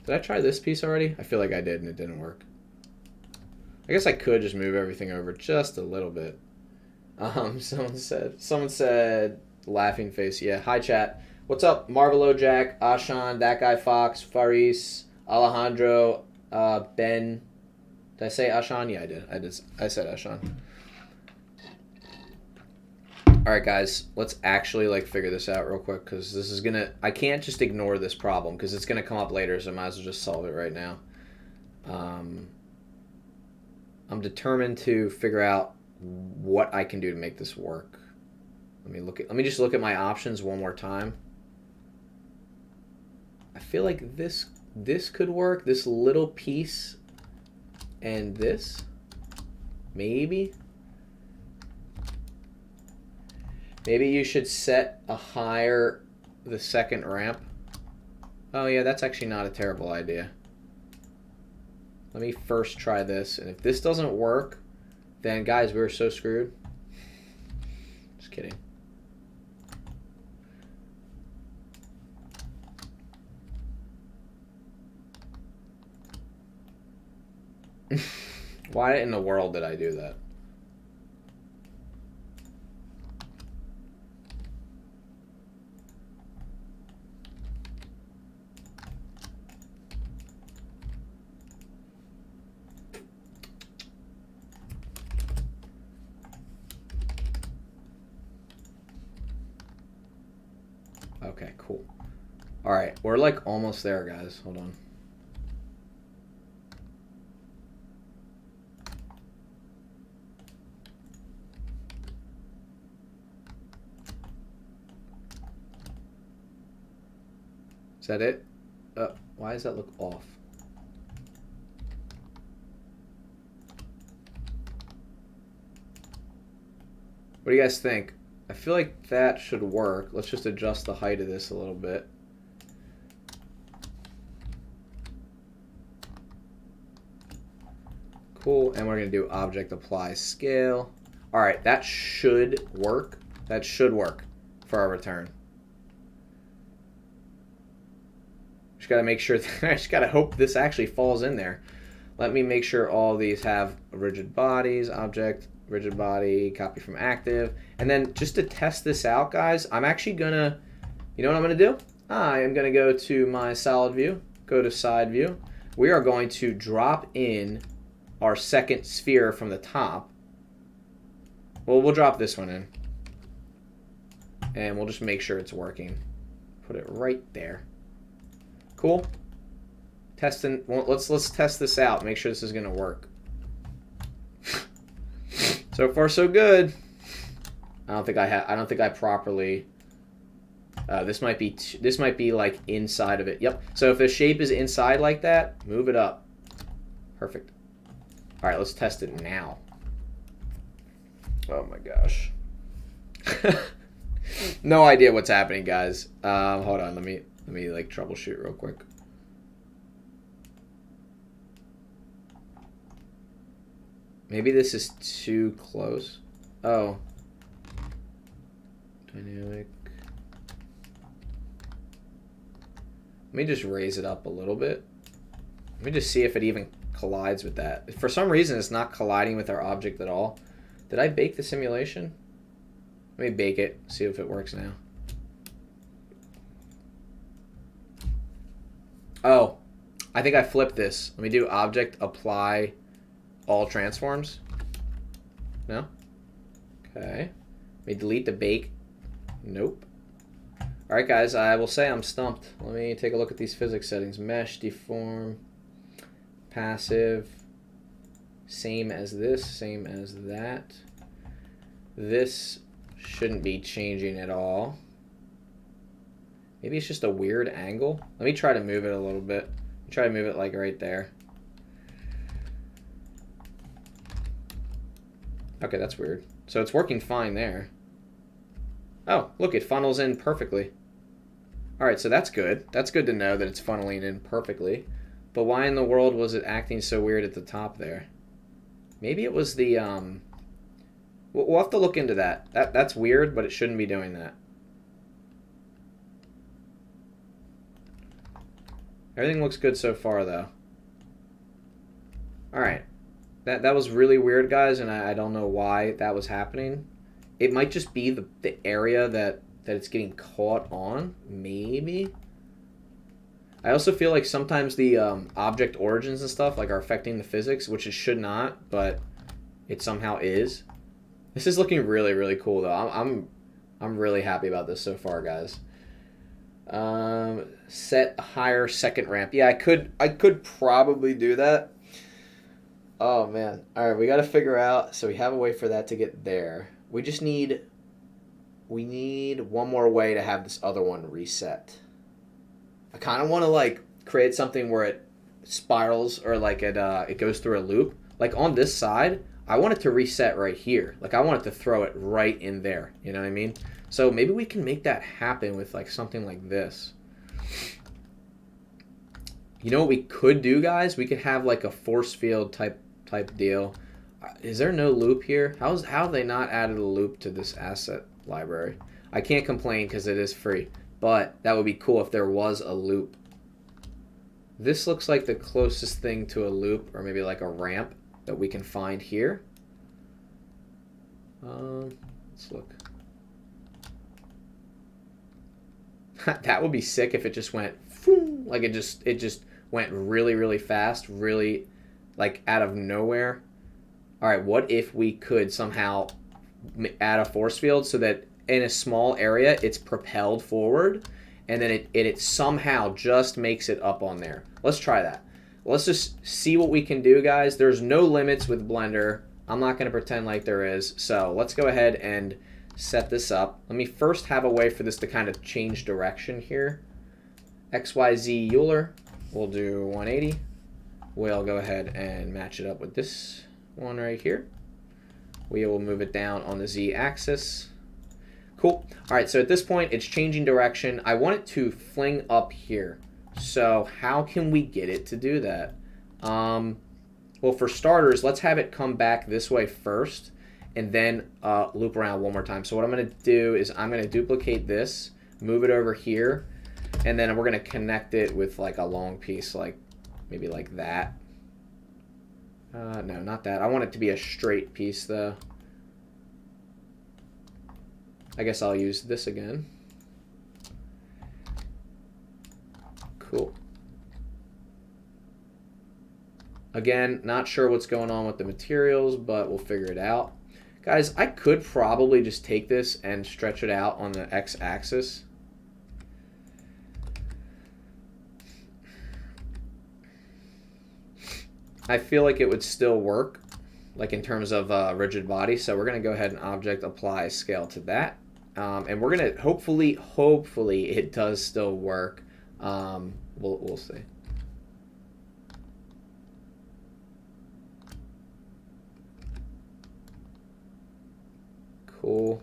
Did I try this piece already? I feel like I did and it didn't work. I guess I could just move everything over just a little bit. Someone said laughing face. Yeah, hi chat. What's up? Marvelo Jack, Ashan, that guy Fox, Faris, Alejandro, Ben. Did I say Ashan? Yeah, I did. I said Ashan. All right, guys, let's actually like figure this out real quick because this is gonna. I can't just ignore this problem because it's gonna come up later, so I might as well just solve it right now. I'm determined to figure out what I can do to make this work. Let me just look at my options one more time. I feel like this could work. This little piece and this, maybe. Maybe you should set the second ramp Oh yeah, that's actually not a terrible idea. Let me first try this, and if this doesn't work, then guys, we're so screwed. Just kidding. Why in the world did I do that? Okay, cool. All right, we're like almost there, guys. Hold on. Is that it? Why does that look off? What do you guys think? I feel like that should work. Let's just adjust the height of this a little bit. Cool, and we're gonna do object apply scale. All right, that should work. That should work for our return. Just gotta make sure, I just gotta hope this actually falls in there. Let me make sure all these have rigid bodies, object, rigid body, copy from active. And then just to test this out, guys, I'm actually gonna, you know what I'm gonna do? I am gonna go to my solid view, go to side view. We are going to drop in our second sphere from the top. Well, we'll drop this one in. And we'll just make sure it's working. Put it right there. Cool. Testing. Well, let's test this out. Make sure this is gonna work. So far, so good. I don't think I properly. This might be like inside of it. Yep. So if the shape is inside like that, move it up. Perfect. All right, let's test it now. Oh my gosh. No idea what's happening, guys. Hold on. Let me like troubleshoot real quick. Maybe this is too close. Oh. Dynamic. Let me just raise it up a little bit. Let me just see if it even collides with that. For some reason, it's not colliding with our object at all. Did I bake the simulation? Let me bake it, see if it works now. Oh, I think I flipped this. Let me do object apply all transforms. No? Okay. Let me delete the bake. Nope. Alright guys, I will say I'm stumped. Let me take a look at these physics settings. Mesh, deform, passive, same as this, same as that. This shouldn't be changing at all. Maybe it's just a weird angle. Let me try to move it a little bit. Try to move it like right there. Okay, that's weird. So it's working fine there. Oh, look, it funnels in perfectly. Alright, so that's good. That's good to know that it's funneling in perfectly. But why in the world was it acting so weird at the top there? Maybe it was the, we'll have to look into that. That's weird, but it shouldn't be doing that. Everything looks good so far, though. Alright. That was really weird, guys, and I don't know why that was happening. It might just be the area that it's getting caught on, maybe. I also feel like sometimes the object origins and stuff like are affecting the physics, which it should not, but it somehow is. This is looking really, really cool, though. I'm really happy about this so far, guys. Set a higher second ramp. Yeah, I could probably do that. Oh man. All right, we got to figure out. So we have a way for that to get there. We need one more way to have this other one reset. I kind of want to like create something where it spirals or like it goes through a loop. Like on this side, I want it to reset right here. Like I want it to throw it right in there. You know what I mean? So maybe we can make that happen with like something like this. You know what we could do, guys? We could have like a force field type deal. Is there no loop here? How have they not added a loop to this asset library? I can't complain because it is free, but that would be cool if there was a loop. This looks like the closest thing to a loop, or maybe like a ramp that we can find here. Let's look. That would be sick if it just went like it just went really, really fast, really like out of nowhere. All right, what if we could somehow add a force field so that in a small area it's propelled forward, and then it somehow just makes it up on there. Let's try that. Let's just see what we can do, guys. There's no limits with Blender. I'm not going to pretend like there is. So let's go ahead and set this up. Let me first have a way for this to kind of change direction here. XYZ Euler, we'll do 180. We'll go ahead and match it up with this one right here. We will move it down on the Z axis. Cool. All right, so at this point, it's changing direction. I want it to fling up here. So how can we get it to do that? Well, for starters, let's have it come back this way first and then loop around one more time. So what I'm going to do is I'm going to duplicate this, move it over here, and then we're going to connect it with like a long piece, like maybe like that. No, not that. I want it to be a straight piece, though. I guess I'll use this again. Cool. Again, not sure what's going on with the materials, but we'll figure it out. Guys, I could probably just take this and stretch it out on the x-axis. I feel like it would still work, like in terms of rigid body. So we're going to go ahead and object apply scale to that. And we're going to hopefully it does still work. We'll see. Cool.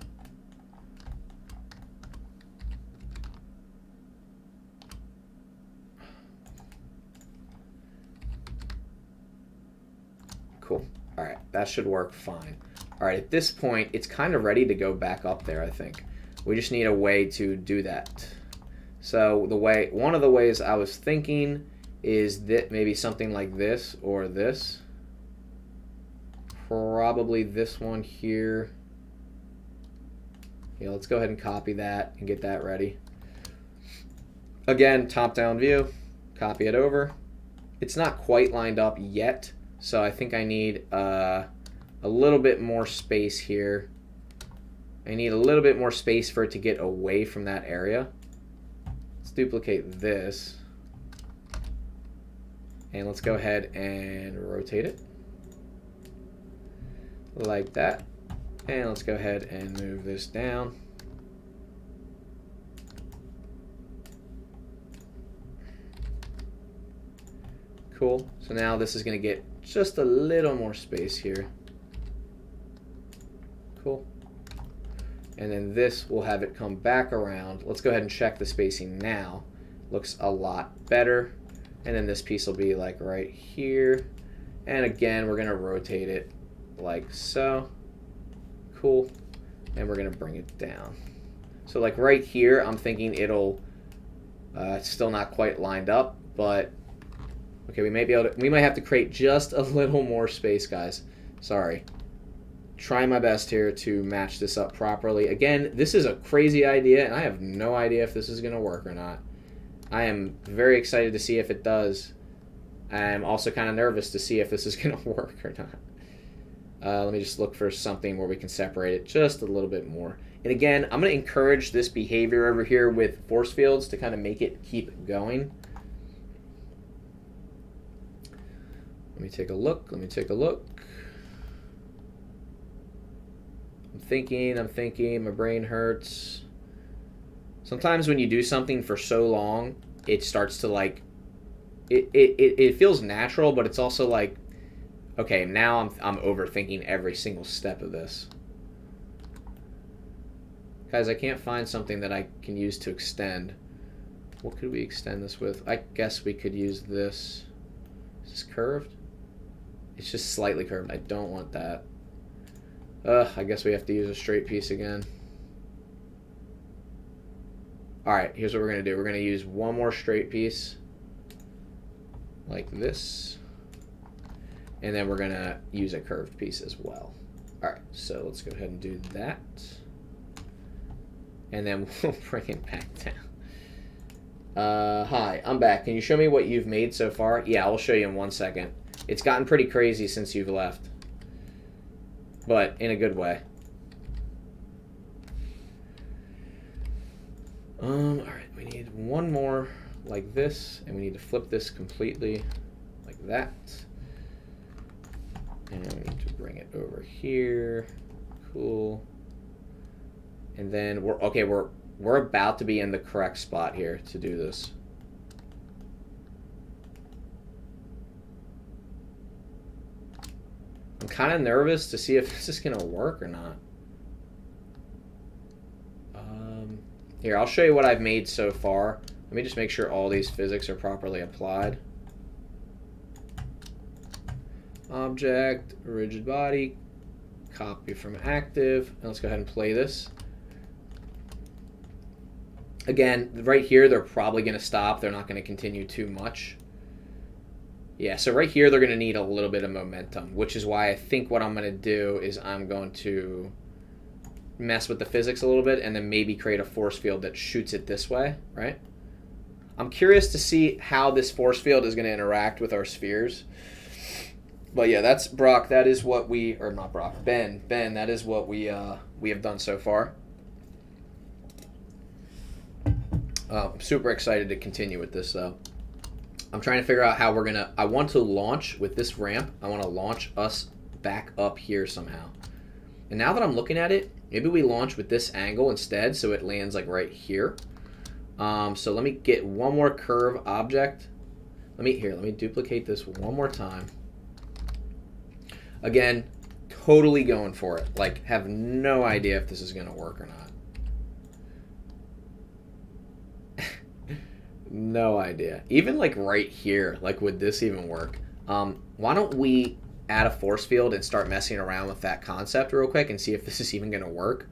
Cool. All right, that should work fine. All right, at this point, it's kind of ready to go back up there, I think. We just need a way to do that. So one of the ways I was thinking is that maybe something like this or this. Probably this one here. Yeah, let's go ahead and copy that and get that ready. Again, top-down view, copy it over. It's not quite lined up yet, so I think I need a little bit more space here. I need a little bit more space for it to get away from that area. Let's duplicate this. And let's go ahead and rotate it. Like that. And let's go ahead and move this down. Cool. So now this is going to get just a little more space here. Cool. And then this will have it come back around. Let's go ahead and check the spacing now. Looks a lot better. And then this piece will be like right here. And again, we're going to rotate it like so. Cool. And we're going to bring it down. So like right here, I'm thinking it'll still not quite lined up, but okay, we might have to create just a little more space, guys. Sorry. Try my best here to match this up properly. Again, this is a crazy idea, and I have no idea if this is going to work or not. I am very excited to see if it does. I'm also kind of nervous to see if this is going to work or not. Let me just look for something where we can separate it just a little bit more. And again, I'm going to encourage this behavior over here with force fields to kind of make it keep going. Let me take a look. I'm thinking, my brain hurts. Sometimes when you do something for so long, it starts to like, it feels natural, but it's also like, okay, now I'm overthinking every single step of this. Guys, I can't find something that I can use to extend. What could we extend this with? I guess we could use this. Is this curved? It's just slightly curved. I don't want that. I guess we have to use a straight piece again. Alright, here's what we're going to do. We're going to use one more straight piece. Like this. And then we're going to use a curved piece as well. Alright, so let's go ahead and do that. And then we'll bring it back down. Hi, I'm back. Can you show me what you've made so far? Yeah, I'll show you in 1 second. It's gotten pretty crazy since you've left. But in a good way. Alright, we need one more like this, and we need to flip this completely like that. And we need to bring it over here. Cool. And then we're about to be in the correct spot here to do this. I'm kind of nervous to see if this is going to work or not. Here, I'll show you what I've made so far. Let me just make sure all these physics are properly applied. Object, rigid body, copy from active. And let's go ahead and play this. Again, right here, they're probably going to stop. They're not going to continue too much. Yeah, so right here, they're going to need a little bit of momentum, which is why I think what I'm going to do is I'm going to mess with the physics a little bit and then maybe create a force field that shoots it this way, right? I'm curious to see how this force field is going to interact with our spheres. But yeah, that's Brock. That is what we, or not Brock, Ben, that is what we have done so far. I'm super excited to continue with this, though. I'm trying to figure out how we're going to... I want to launch with this ramp. I want to launch us back up here somehow. And now that I'm looking at it, maybe we launch with this angle instead so it lands like right here. So let me get one more curve object. Let me duplicate this one more time. Again, totally going for it. Like, have no idea if this is going to work or not. No idea. Even like right here, like would this even work? Why don't we add a force field and start messing around with that concept real quick and see if this is even going to work?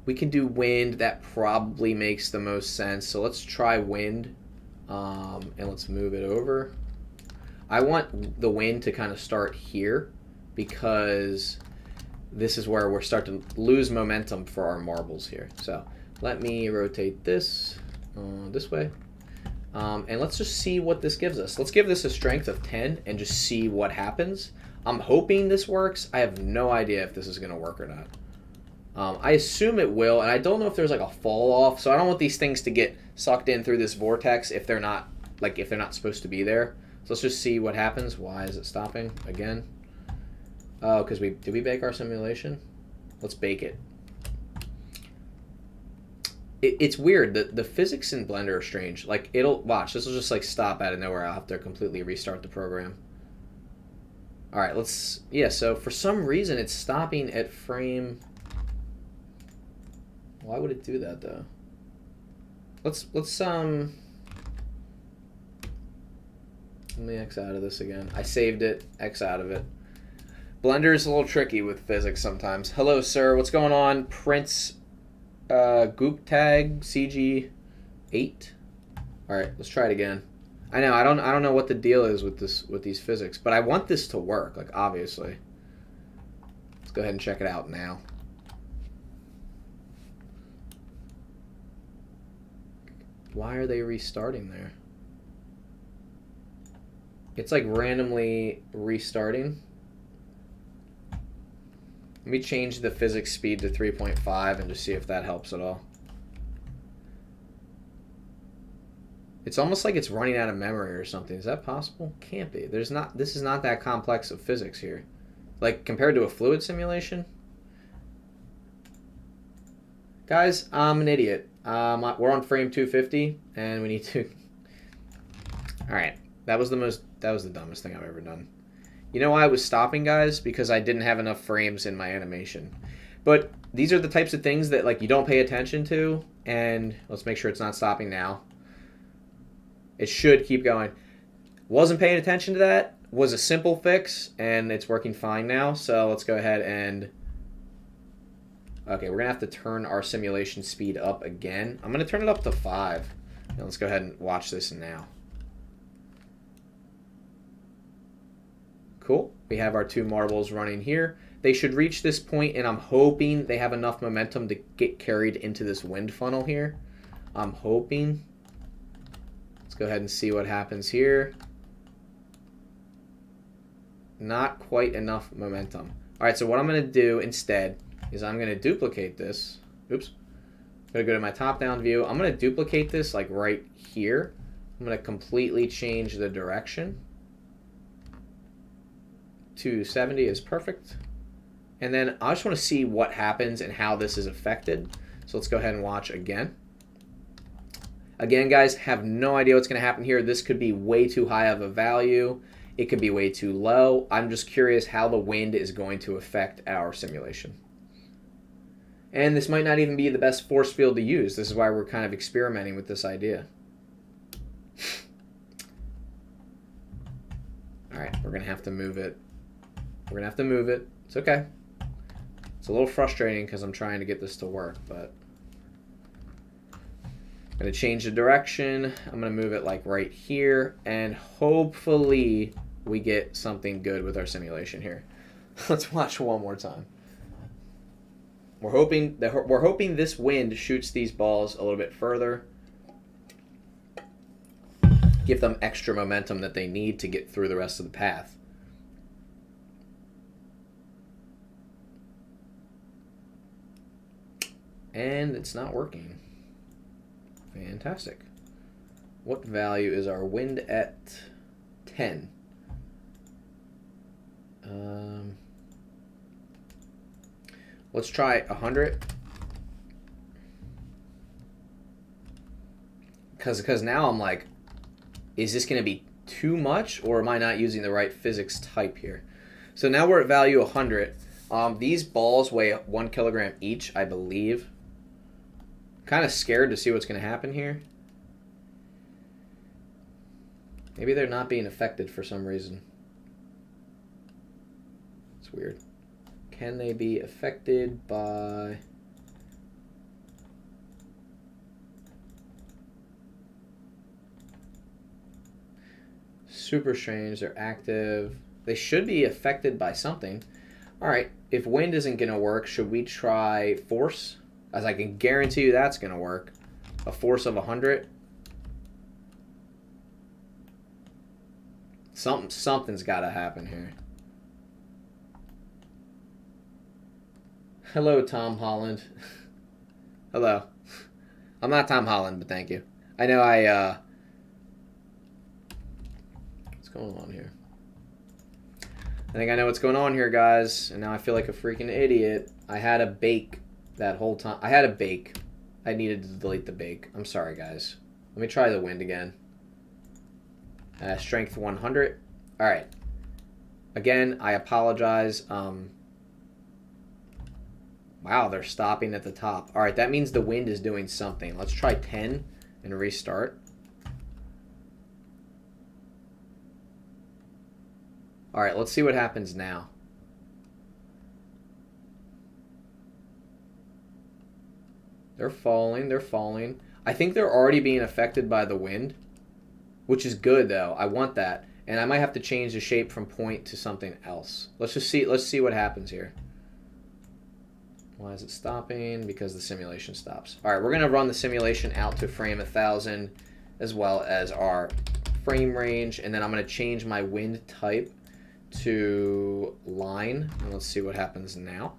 We can do wind. That probably makes the most sense. So let's try wind, and let's move it over. I want the wind to kind of start here because this is where we're starting to lose momentum for our marbles here. So let me rotate this this way. And let's just see what this gives us. Let's give this a strength of 10 and just see what happens. I'm hoping this works. I have no idea if this is going to work or not. I assume it will, and I don't know if there's like a fall off, so I don't want these things to get sucked in through this vortex if they're not supposed to be there. So let's just see what happens. Why is it stopping again? Oh, because did we bake our simulation? Let's bake it. It's weird. The physics in Blender are strange. Like, watch, this will just like stop out of nowhere. I'll have to completely restart the program. All right, so for some reason it's stopping at frame. Why would it do that though? Let's let me X out of this again. I saved it, X out of it. Blender is a little tricky with physics sometimes. Hello, sir. What's going on? Prince Goop Tag CG8. All right, let's try it again. I know I don't know what the deal is with these physics, but I want this to work, like obviously. Let's go ahead and check it out now. Why are they restarting there? It's like randomly restarting. Let me change the physics speed to 3.5 and just see if that helps at all. It's almost like it's running out of memory or something. Is that possible? Can't be. This is not that complex of physics here. Like compared to a fluid simulation. Guys, I'm an idiot. We're on frame 250 and we need to... Alright, that was the dumbest thing I've ever done. You know why I was stopping, guys? Because I didn't have enough frames in my animation. But these are the types of things that like you don't pay attention to And let's make sure it's not stopping now. It should keep going. Wasn't paying attention to that. Was a simple fix, and it's working fine now. So let's go ahead and... Okay, we're going to have to turn our simulation speed up again. I'm going to turn it up to 5. And let's go ahead and watch this now. Cool. We have our 2 marbles running here. They should reach this point, and I'm hoping they have enough momentum to get carried into this wind funnel here. I'm hoping. Let's go ahead and see what happens here. Not quite enough momentum. All right, so what I'm going to do instead is I'm going to duplicate this. Oops. I'm going to go to my top-down view. I'm going to duplicate this like right here. I'm going to completely change the direction. 270 is perfect. And then I just want to see what happens and how this is affected. So let's go ahead and watch again. Again, guys, have no idea what's going to happen here. This could be way too high of a value. It could be way too low. I'm just curious how the wind is going to affect our simulation. And this might not even be the best force field to use. This is why we're kind of experimenting with this idea. All right, we're going to have to move it. We're going to have to move it. It's okay. It's a little frustrating because I'm trying to get this to work, but I'm going to change the direction. I'm going to move it like right here, and hopefully we get something good with our simulation here. Let's watch one more time. We're hoping this wind shoots these balls a little bit further. Give them extra momentum that they need to get through the rest of the path. And it's not working. Fantastic. What value is our wind at? 10. Let's try 100. Because now I'm like, is this going to be too much, or am I not using the right physics type here? So now we're at value 100. These balls weigh 1 kilogram each, I believe. Kind of scared to see what's going to happen here. Maybe they're not being affected for some reason. It's weird. Can they be affected by... Super strange. They're active. They should be affected by something. All right. If wind isn't going to work, should we try force? As I can guarantee you that's going to work. A force of 100. Something's got to happen here. Hello, Tom Holland. Hello. I'm not Tom Holland, but thank you. I know what's going on here? I think I know what's going on here, guys. And now I feel like a freaking idiot. I had a bake that whole time. I had a bake. I needed to delete the bake. I'm sorry, guys. Let me try the wind again. Strength 100. All right. Again, I apologize. Wow, they're stopping at the top. All right, that means the wind is doing something. Let's try 10 and restart. All right, let's see what happens now. They're falling. They're falling. I think they're already being affected by the wind, which is good, though. I want that. And I might have to change the shape from point to something else. Let's see what happens here. Why is it stopping? Because the simulation stops. All right, we're going to run the simulation out to frame 1000 as well as our frame range. And then I'm going to change my wind type to line. And let's see what happens now.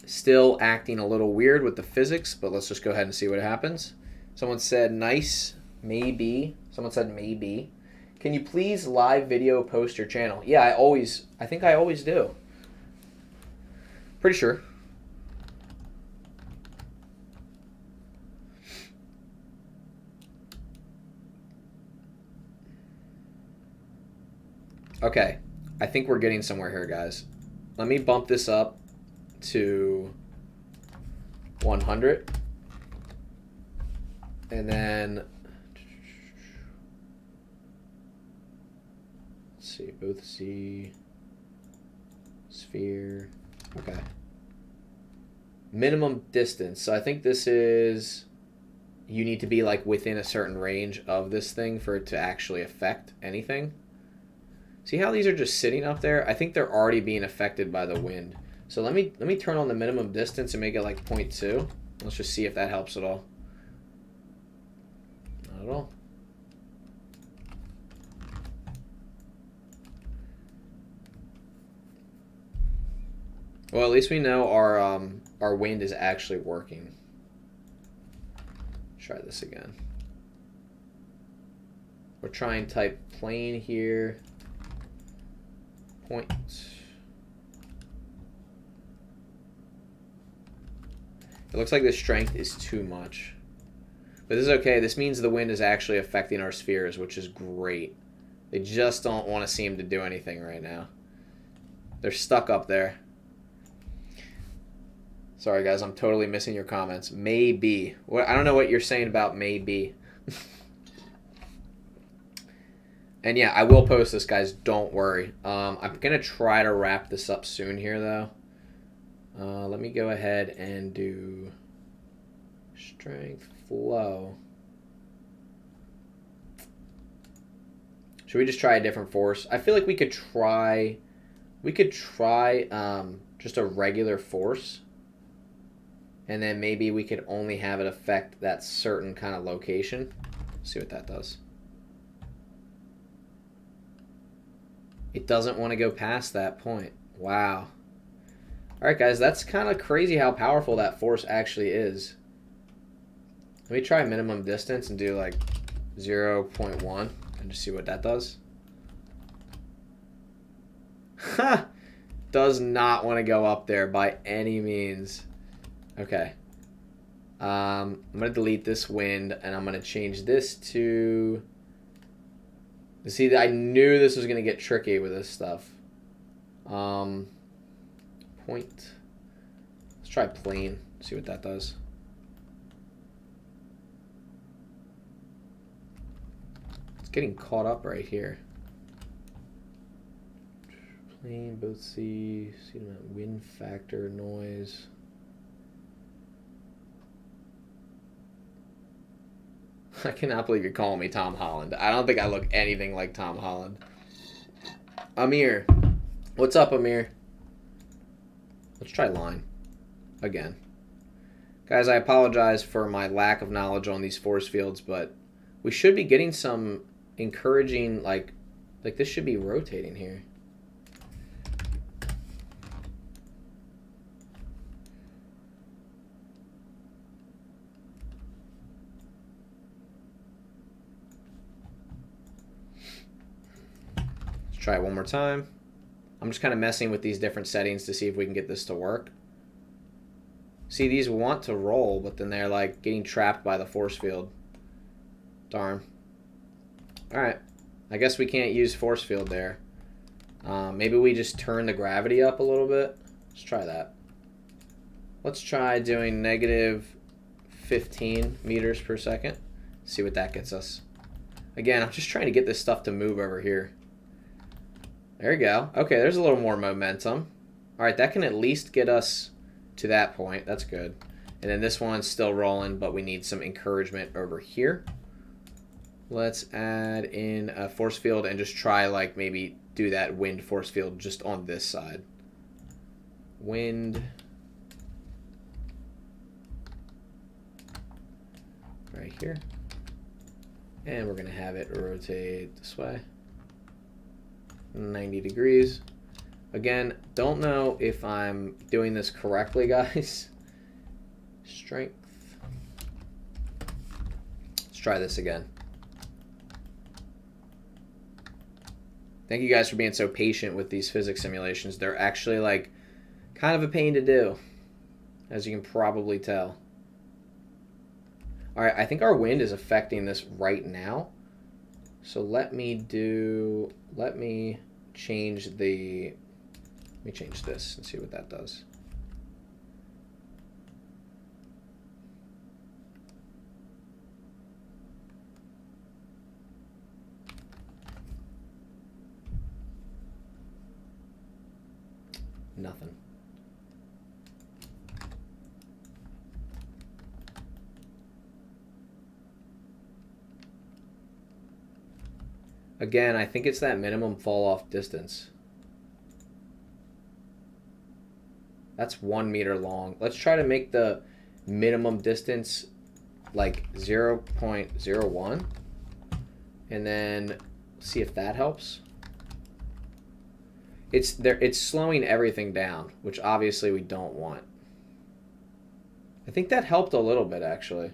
Still acting a little weird with the physics, but let's just go ahead and see what happens. Someone said nice, maybe. Someone said maybe. Can you please live video post your channel? Yeah, I think I always do. Pretty sure. Okay, I think we're getting somewhere here, guys. Let me bump this up to 100. And then, let's see, both Z, sphere, okay. Minimum distance, so I think this is, you need to be like within a certain range of this thing for it to actually affect anything. See how these are just sitting up there? I think they're already being affected by the wind. So let me turn on the minimum distance and make it like 0.2. Let's just see if that helps at all. Not at all. Well, at least we know our wind is actually working. Try this again. We'll try and type plane here. Point. It looks like the strength is too much. But this is okay. This means the wind is actually affecting our spheres, which is great. They just don't want to seem to do anything right now. They're stuck up there. Sorry, guys. I'm totally missing your comments. Maybe. I don't know what you're saying about maybe. And yeah, I will post this, guys. Don't worry. I'm going to try to wrap this up soon here, though. Let me go ahead and do strength flow. Should we just try a different force? I feel like we could try just a regular force. And then maybe we could only have it affect that certain kind of location. See what that does. It doesn't want to go past that point. Wow. Alright, guys, that's kind of crazy how powerful that force actually is. Let me try minimum distance and do like 0.1 and just see what that does. Ha! Does not want to go up there by any means. Okay. I'm going to delete this wind and I'm going to change this to... See, I knew this was going to get tricky with this stuff. Point. Let's try plane. See what that does. It's getting caught up right here. Plane, both see wind factor, noise. I cannot believe you're calling me Tom Holland. I don't think I look anything like Tom Holland. Amir. What's up, Amir? Let's try line. Again. Guys, I apologize for my lack of knowledge on these force fields, but we should be getting some encouraging, like this should be rotating here. Try it one more time. I'm just kind of messing with these different settings to see if we can get this to work. See, these want to roll, but then they're like getting trapped by the force field. Darn. Alright. I guess we can't use force field there. Maybe we just turn the gravity up a little bit. Let's try that. Let's try doing negative 15 meters per second. See what that gets us. Again, I'm just trying to get this stuff to move over here. There you go. Okay, there's a little more momentum. Alright, that can at least get us to that point. That's good. And then this one's still rolling, but we need some encouragement over here. Let's add in a force field and just try, like, maybe do that wind force field just on this side. Wind. Right here. And we're going to have it rotate this way. 90 degrees. Again, don't know if I'm doing this correctly, guys. Strength. Let's try this again. Thank you guys for being so patient with these physics simulations. They're actually like kind of a pain to do, as you can probably tell. Alright, I think our wind is affecting this right now. So let me change this and see what that does. Nothing. Again, I think it's that minimum fall off distance. That's 1 meter long. Let's try to make the minimum distance like 0.01. And then see if that helps. It's slowing everything down, which obviously we don't want. I think that helped a little bit, actually.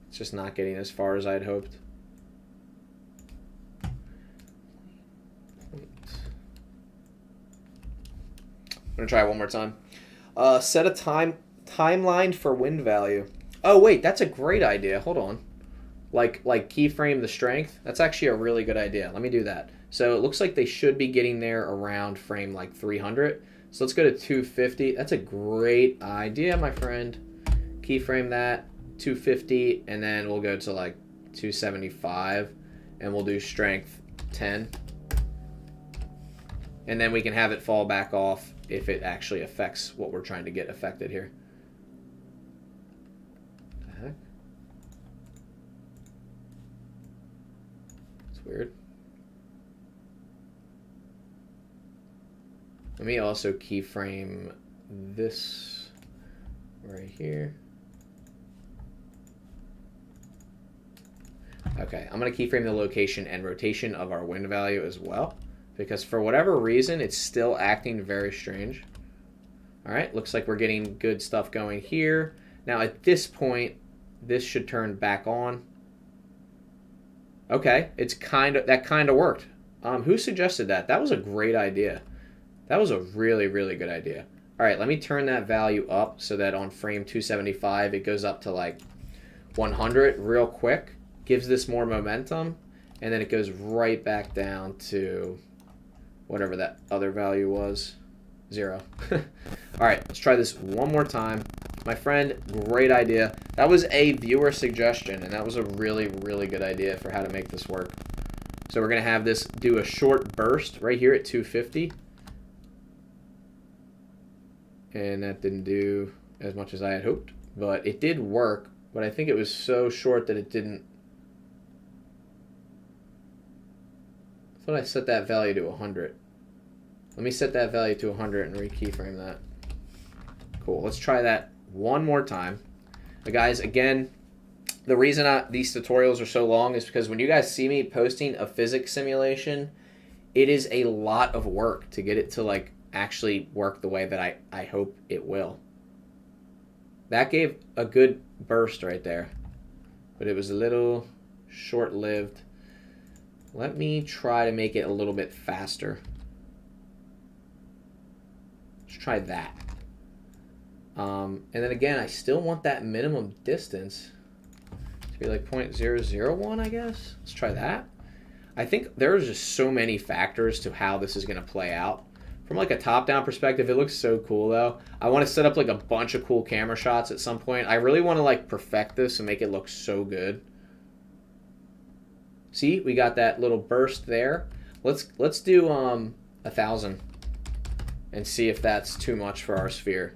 It's just not getting as far as I'd hoped. I'm gonna try it one more time. Set a timeline for wind value. Oh wait, that's a great idea. Hold on. Like keyframe the strength. That's actually a really good idea. Let me do that. So it looks like they should be getting there around frame like 300. So let's go to 250. That's a great idea, my friend. Keyframe that 250, and then we'll go to like 275, and we'll do strength 10. And then we can have it fall back off if it actually affects what we're trying to get affected here. What the heck? It's weird. Let me also keyframe this right here. Okay, I'm going to keyframe the location and rotation of our wind value as well, because for whatever reason, it's still acting very strange. All right, looks like we're getting good stuff going here. Now at this point, this should turn back on. Okay, that kind of worked. Who suggested that? That was a great idea. That was a really, really good idea. All right, let me turn that value up so that on frame 275, it goes up to like 100 real quick. Gives this more momentum, and then it goes right back down to whatever that other value was, 0. All right, let's try this one more time. My friend, great idea. That was a viewer suggestion, and that was a really, really good idea for how to make this work. So we're going to have this do a short burst right here at 250. And that didn't do as much as I had hoped, but it did work. But I think it was so short that it didn't. I thought I set that value to 100. Let me set that value to 100 and re-keyframe that. Cool. Let's try that one more time. But guys, again, the reason these tutorials are so long is because when you guys see me posting a physics simulation, it is a lot of work to get it to like actually work the way that I hope it will. That gave a good burst right there, but it was a little short-lived. Let me try to make it a little bit faster. Let's try that. And then again, I still want that minimum distance to be like 0.001, I guess. Let's try that. I think there's just so many factors to how this is going to play out. From like a top-down perspective, it looks so cool though. I want to set up like a bunch of cool camera shots at some point. I really want to like perfect this and make it look so good. See, we got that little burst there. Let's do 1,000 and see if that's too much for our sphere.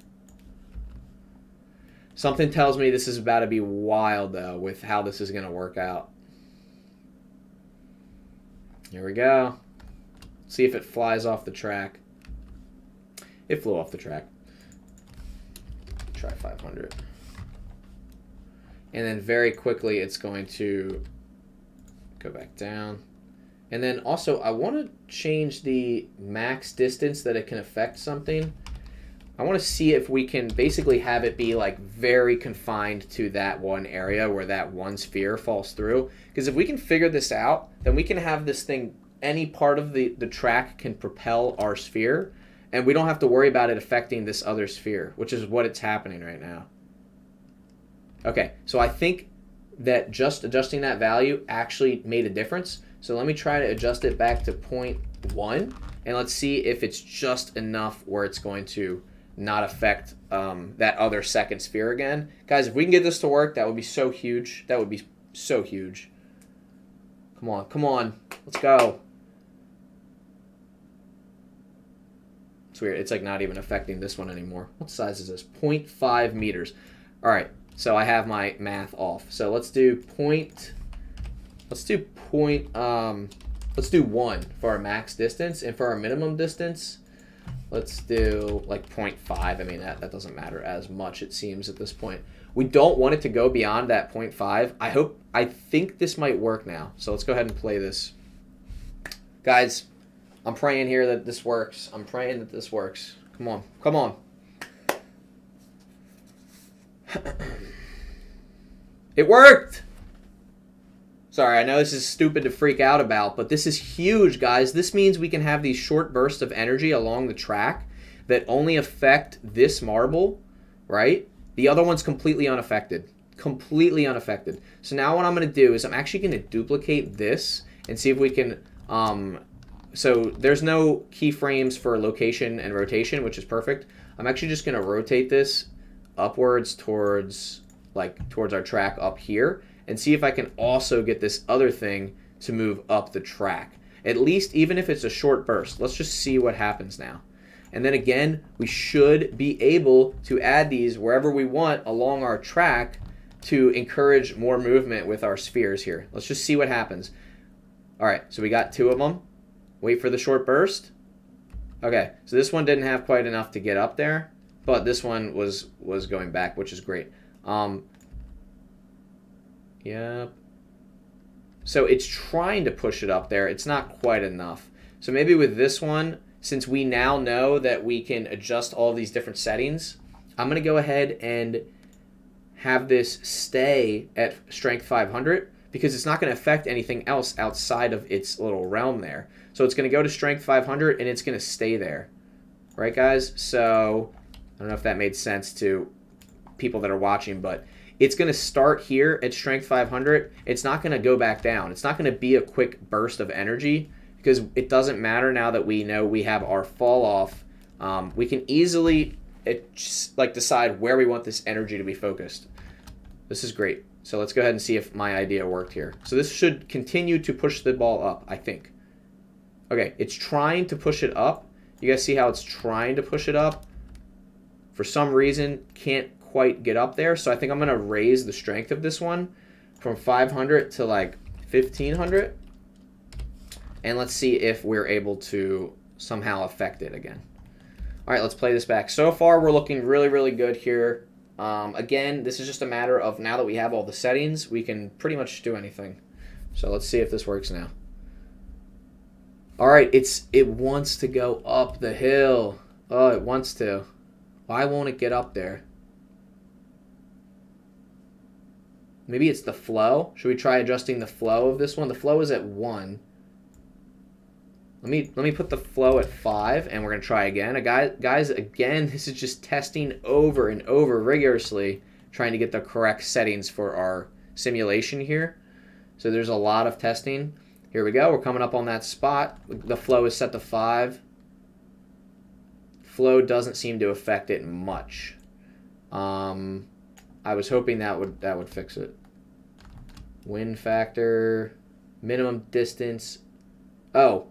Something tells me this is about to be wild though with how this is going to work out. Here we go. See if it flies off the track. It flew off the track. Try 500. And then very quickly it's going to go back down. And then also I want to change the max distance that it can affect something. I want to see if we can basically have it be like very confined to that one area where that one sphere falls through. Because if we can figure this out, then we can have this thing, any part of the track can propel our sphere, and we don't have to worry about it affecting this other sphere, which is what it's happening right now. Okay, so I think that just adjusting that value actually made a difference. So let me try to adjust it back to 0.1, and let's see if it's just enough where it's going to not affect that other second sphere again. Guys, if we can get this to work, that would be so huge. That would be so huge. Come on, come on. Let's go. It's weird. It's like not even affecting this one anymore. What size is this? 0.5 meters. All right. So I have my math off. So let's do let's do 1 for our max distance, and for our minimum distance, let's do like 0.5. I mean, that doesn't matter as much, it seems, at this point. We don't want it to go beyond that 0.5. I think this might work now. So let's go ahead and play this. Guys, I'm praying here that this works. I'm praying that this works. Come on. Come on. It worked! Sorry, I know this is stupid to freak out about, but this is huge, guys. This means we can have these short bursts of energy along the track that only affect this marble, right? The other one's completely unaffected. Completely unaffected. So now what I'm going to do is I'm actually going to duplicate this and see if we can... so there's no keyframes for location and rotation, which is perfect. I'm actually just going to rotate this upwards towards our track up here, and see if I can also get this other thing to move up the track. At least, even if it's a short burst. Let's just see what happens now. And then again, we should be able to add these wherever we want along our track to encourage more movement with our spheres here. Let's just see what happens. All right, so we got 2 of them. Wait for the short burst. Okay, so this one didn't have quite enough to get up there, but this one was going back, which is great. Yep. So it's trying to push it up there. It's not quite enough. So maybe with this one, since we now know that we can adjust all these different settings, I'm going to go ahead and have this stay at strength 500 because it's not going to affect anything else outside of its little realm there. So it's going to go to strength 500 and it's going to stay there. Right, guys? So I don't know if that made sense to people that are watching, but it's going to start here at strength 500. It's not going to go back down. It's not going to be a quick burst of energy because it doesn't matter now that we know we have our fall off. We can easily decide where we want this energy to be focused. This is great. So let's go ahead and see if my idea worked here. So this should continue to push the ball up, I think. Okay, it's trying to push it up. You guys see how it's trying to push it up? For some reason, can't quite get up there. So I think I'm going to raise the strength of this one from 500 to like 1500. And let's see if we're able to somehow affect it again. All right, let's play this back. So far, we're looking really, really good here. Again, this is just a matter of now that we have all the settings, we can pretty much do anything. So let's see if this works now. All right, it wants to go up the hill. Oh, it wants to. Why won't it get up there? Maybe it's the flow. Should we try adjusting the flow of this one? The flow is at 1. Let me put the flow at 5, and we're going to try again. Guys, again, this is just testing over and over rigorously, trying to get the correct settings for our simulation here. So there's a lot of testing. Here we go. We're coming up on that spot. The flow is set to 5. Flow doesn't seem to affect it much. I was hoping that would fix it. Wind factor, minimum distance. Oh,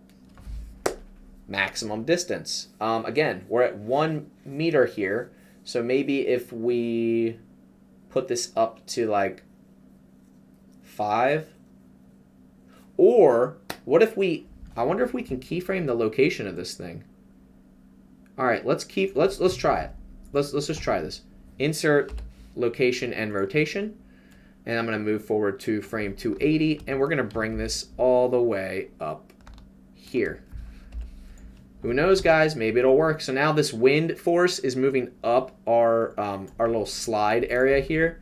maximum distance. Again, we're at 1 meter here, so maybe if we put this up to like 5, or what if I wonder if we can keyframe the location of this thing. All right, let's try it. Let's just try this. Insert location and rotation, and I'm going to move forward to frame 280, and we're going to bring this all the way up here. Who knows, guys? Maybe it'll work. So now this wind force is moving up our little slide area here.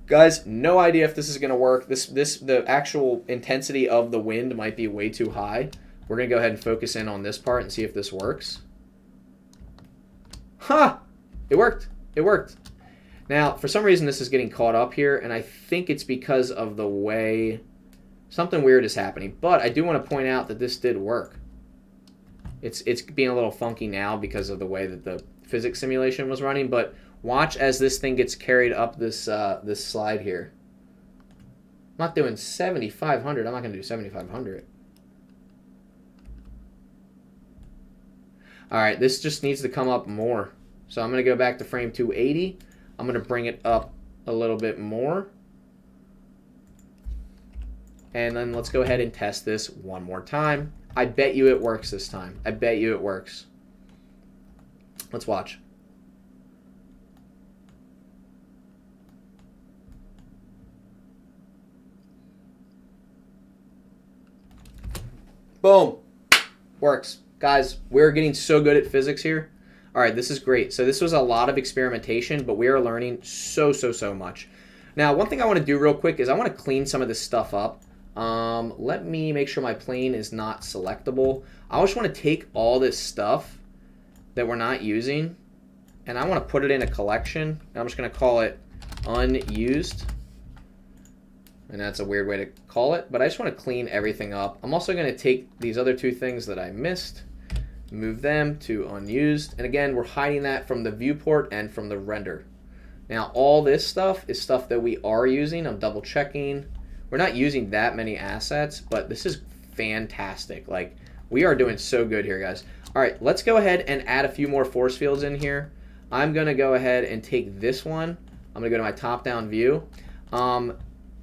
Guys, no idea if this is going to work. The actual intensity of the wind might be way too high. We're going to go ahead and focus in on this part and see if this works. Huh! It worked. It worked. Now, for some reason, this is getting caught up here, and I think it's because of the way something weird is happening. But I do want to point out that this did work. It's being a little funky now because of the way that the physics simulation was running, but watch as this thing gets carried up this this slide here. I'm not doing 7,500. I'm not going to do 7,500. All right, this just needs to come up more. So I'm going to go back to frame 280. I'm going to bring it up a little bit more. And then let's go ahead and test this one more time. I bet you it works this time. I bet you it works. Let's watch. Boom. Works. Guys, we're getting so good at physics here. All right, this is great. So this was a lot of experimentation, but we are learning so much. Now, one thing I want to do real quick is I want to clean some of this stuff up. Let me make sure my plane is not selectable. I just want to take all this stuff that we're not using, and I want to put it in a collection. I'm just going to call it unused. And that's a weird way to call it, but I just want to clean everything up. I'm also going to take these other two things that I missed, move them to unused. And again, we're hiding that from the viewport and from the render. Now, all this stuff is stuff that we are using. I'm double checking. We're not using that many assets, but this is fantastic. Like, we are doing so good here, guys. All right, let's go ahead and add a few more force fields in here. I'm going to go ahead and take this one. I'm going to go to my top-down view.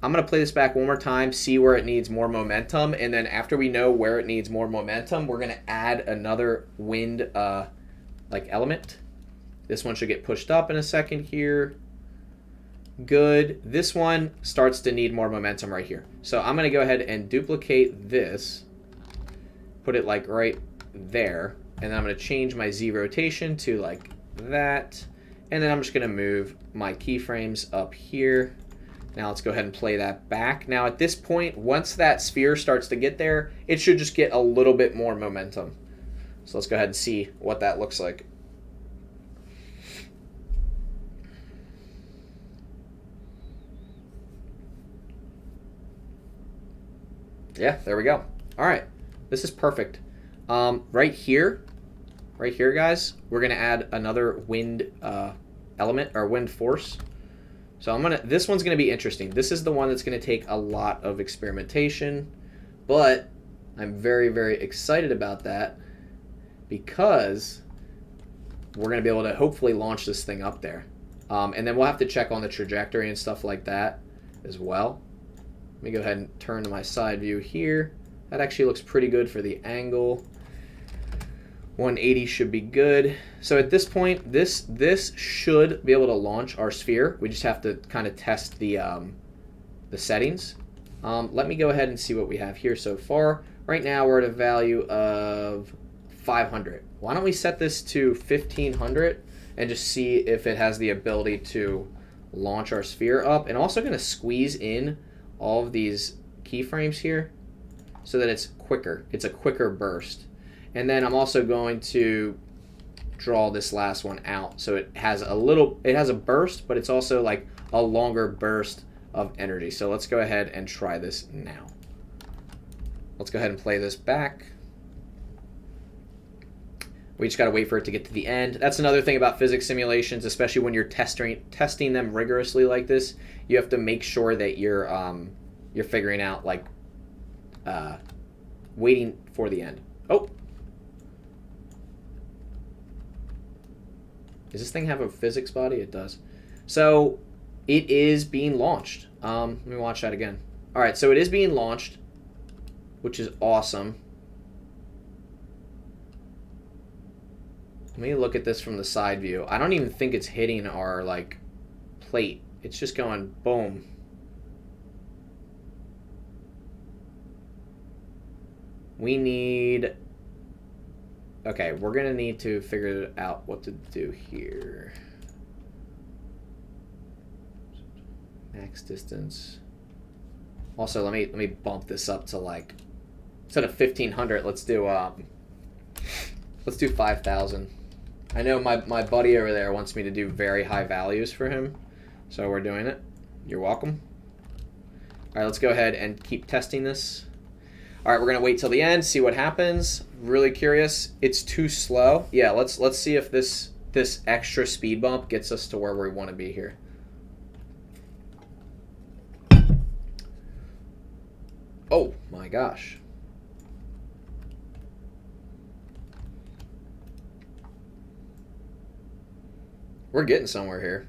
I'm going to play this back one more time, see where it needs more momentum, and then after we know where it needs more momentum, we're going to add another wind element. This one should get pushed up in a second here. Good. This one starts to need more momentum right here. So I'm going to go ahead and duplicate this, put it like right there, and then I'm going to change my Z rotation to like that, and then I'm just going to move my keyframes up here. Now let's go ahead and play that back. Now at this point, once that sphere starts to get there, it should just get a little bit more momentum. So let's go ahead and see what that looks like. Yeah, there we go. All right, this is perfect. Right here, guys, we're gonna add another wind element or wind force. So this one's gonna be interesting. This is the one that's gonna take a lot of experimentation, but I'm very excited about that because we're gonna be able to hopefully launch this thing up there. And then we'll have to check on the trajectory and stuff like that as well. Let me go ahead and turn to my side view here. That actually looks pretty good for the angle. 180 should be good. So at this point, this should be able to launch our sphere. We just have to kind of test the settings. Let me go ahead and see what we have here so far. Right now we're at a value of 500. Why don't we set this to 1500 and just see if it has the ability to launch our sphere up. And also going to squeeze in all of these keyframes here so that it's quicker. It's a quicker burst. And then I'm also going to draw this last one out so it has a burst, but it's also like a longer burst of energy. So let's go ahead and try this now. Let's go ahead and play this back. We just got to wait for it to get to the end. That's another thing about physics simulations, especially when you're testing them rigorously like this. You have to make sure that you're figuring out like waiting for the end. Oh. Does this thing have a physics body? It does. So it is being launched. Let me watch that again. All right, so it is being launched, which is awesome. Let me look at this from the side view. I don't even think it's hitting our like plate. It's just going boom. We need... Okay, we're going to need to figure out what to do here. Max distance. Also, let me bump this up to like, instead of 1500, let's do 5000. I know my buddy over there wants me to do very high values for him, so we're doing it. You're welcome. All right, let's go ahead and keep testing this. All right, we're gonna wait till the end, see what happens. Really curious. It's too slow. Yeah, let's see if this extra speed bump gets us to where we want to be here. Oh my gosh. we're getting somewhere here.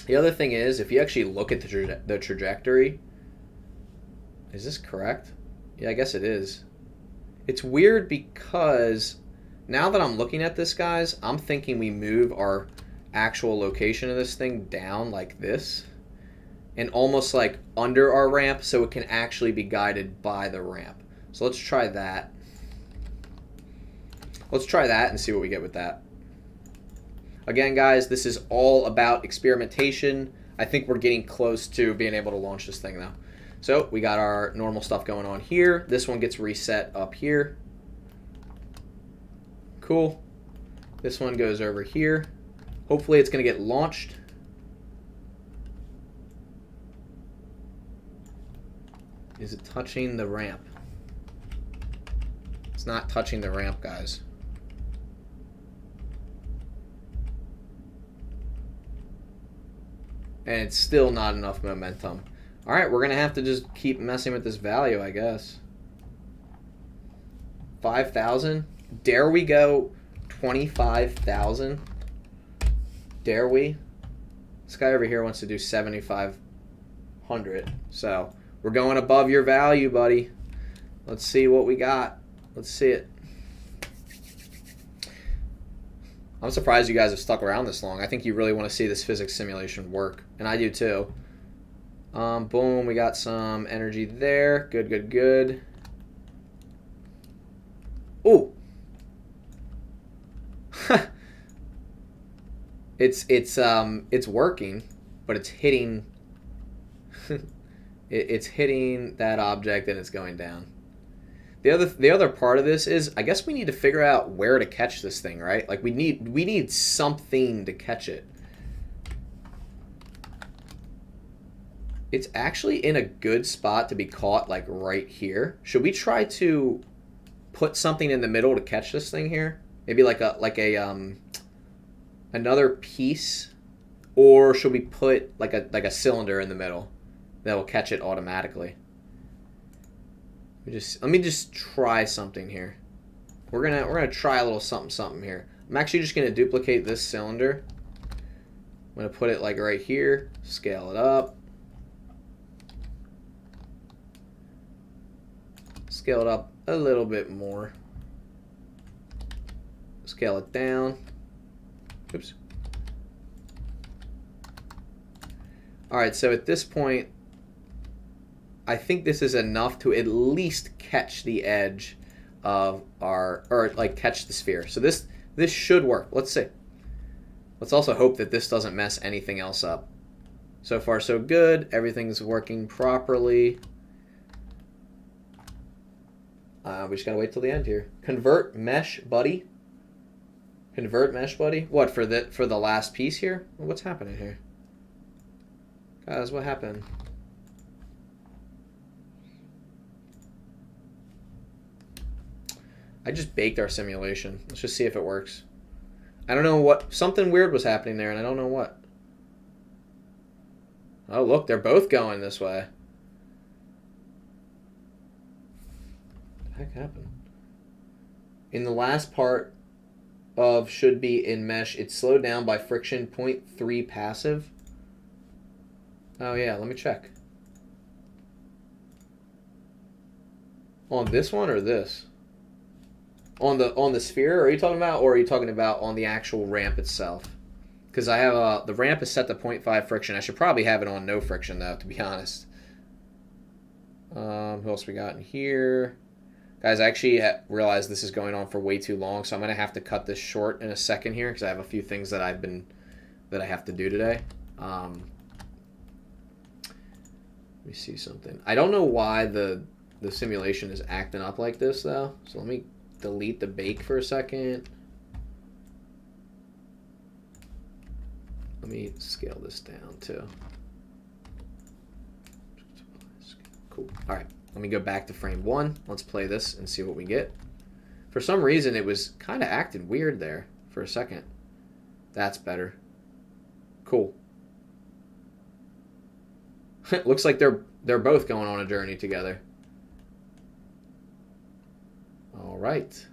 The other thing is, if you actually look at the trajectory, is this correct? Yeah, I guess it is. It's weird because now that I'm looking at this, guys, I'm thinking we move our actual location of this thing down like this and almost like under our ramp so it can actually be guided by the ramp. So let's try that. Let's try that and see what we get with that. Again, guys, this is all about experimentation. I think we're getting close to being able to launch this thing now. So we got our normal stuff going on here. This one gets reset up here. Cool. This one goes over here. Hopefully it's going to get launched. Is it touching the ramp? It's not touching the ramp, guys. And it's still not enough momentum. All right, we're going to have to just keep messing with this value, I guess. 5,000. Dare we go 25,000? Dare we? This guy over here wants to do 7,500. So we're going above your value, buddy. Let's see what we got. Let's see it. I'm surprised you guys have stuck around this long. I think you really want to see this physics simulation work. And I do too. Boom, we got some energy there. Good, good, good. Ooh. It's working, but it's hitting it's hitting that object and it's going down. The other part of this is I guess we need to figure out where to catch this thing, right? Like we need something to catch it. It's actually in a good spot to be caught, like right here. Should we try to put something in the middle to catch this thing here? Maybe like a another piece, or should we put like a cylinder in the middle that will catch it automatically? Let me just try something here. We're gonna try a little something here. I'm actually just gonna duplicate this cylinder. I'm gonna put it like right here, scale it up. Scale it up a little bit more. Scale it down. Oops. Alright, so at this point, I think this is enough to at least catch the edge of our, or like catch the sphere. So this should work. Let's see. Let's also hope that this doesn't mess anything else up. So far so good. Everything's working properly. We just gotta wait till the end here. Convert mesh, buddy. Convert mesh, buddy. What, for the last piece here? What's happening here? Guys, what happened? I just baked our simulation. Let's just see if it works. I don't know what... Something weird was happening there, and I don't know what. Oh, look, they're both going this way. What the heck happened? In the last part of should be in mesh, it's slowed down by friction 0.3 passive. Oh, yeah, let me check. On this one or this? On the sphere, are you talking about, or are you talking about on the actual ramp itself? Because I have the ramp is set to 0.5 friction. I should probably have it on no friction though, to be honest. Who else we got in here? Guys, I actually realized this is going on for way too long, so I'm gonna have to cut this short in a second here because I have a few things that I have to do today. Let me see something. I don't know why the simulation is acting up like this though. So let me delete the bake for a second. Let me scale this down too. Cool. All right, let me go back to frame 1. Let's play this and see what we get. For some reason, it was kind of acting weird there for a second. That's better. Cool. It looks like they're both going on a journey together. All right.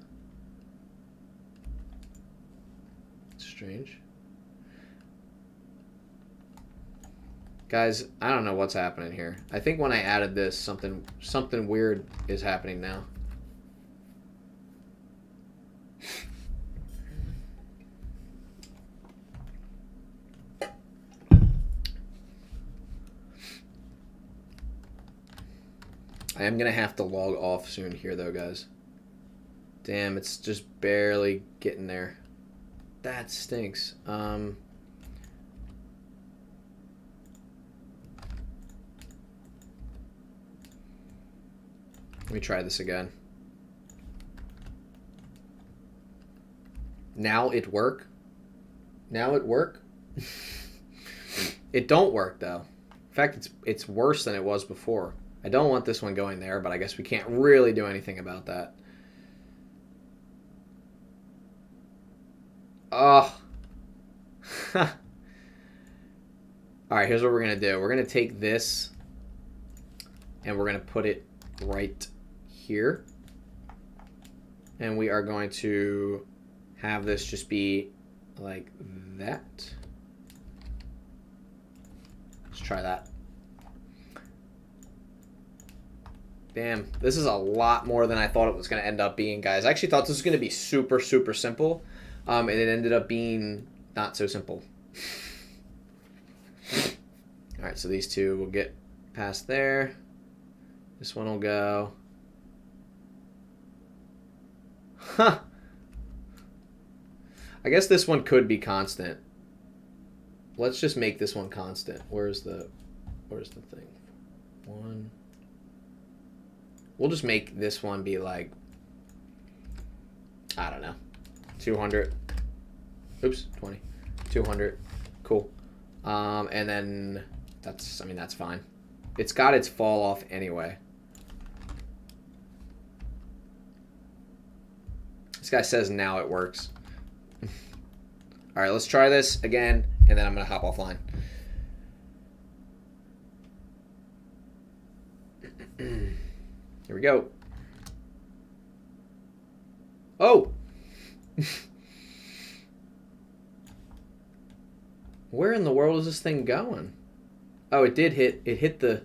Strange. Guys, I don't know what's happening here. I think when I added this, something weird is happening now. I am going to have to log off soon here, though, guys. Damn, it's just barely getting there. That stinks. Let me try this again. Now it work? Now it work? It don't work, though. In fact, it's worse than it was before. I don't want this one going there, but I guess we can't really do anything about that. Oh. Alright, here's what we're going to do. We're going to take this and we're going to put it right here. And we are going to have this just be like that. Let's try that. Damn, this is a lot more than I thought it was going to end up being, guys. I actually thought this was going to be super, super simple, and it ended up being not so simple. All right, so these two will get past there. This one will go. Huh. I guess this one could be constant. Let's just make this one constant. Where's the thing? One. We'll just make this one be like, I don't know, 200. Oops, 20. 200. Cool. And then that's fine. It's got its fall off anyway. This guy says now it works. All right, let's try this again, and then I'm going to hop offline. Here we go. Oh! Where in the world is this thing going? Oh, it did hit. It hit the...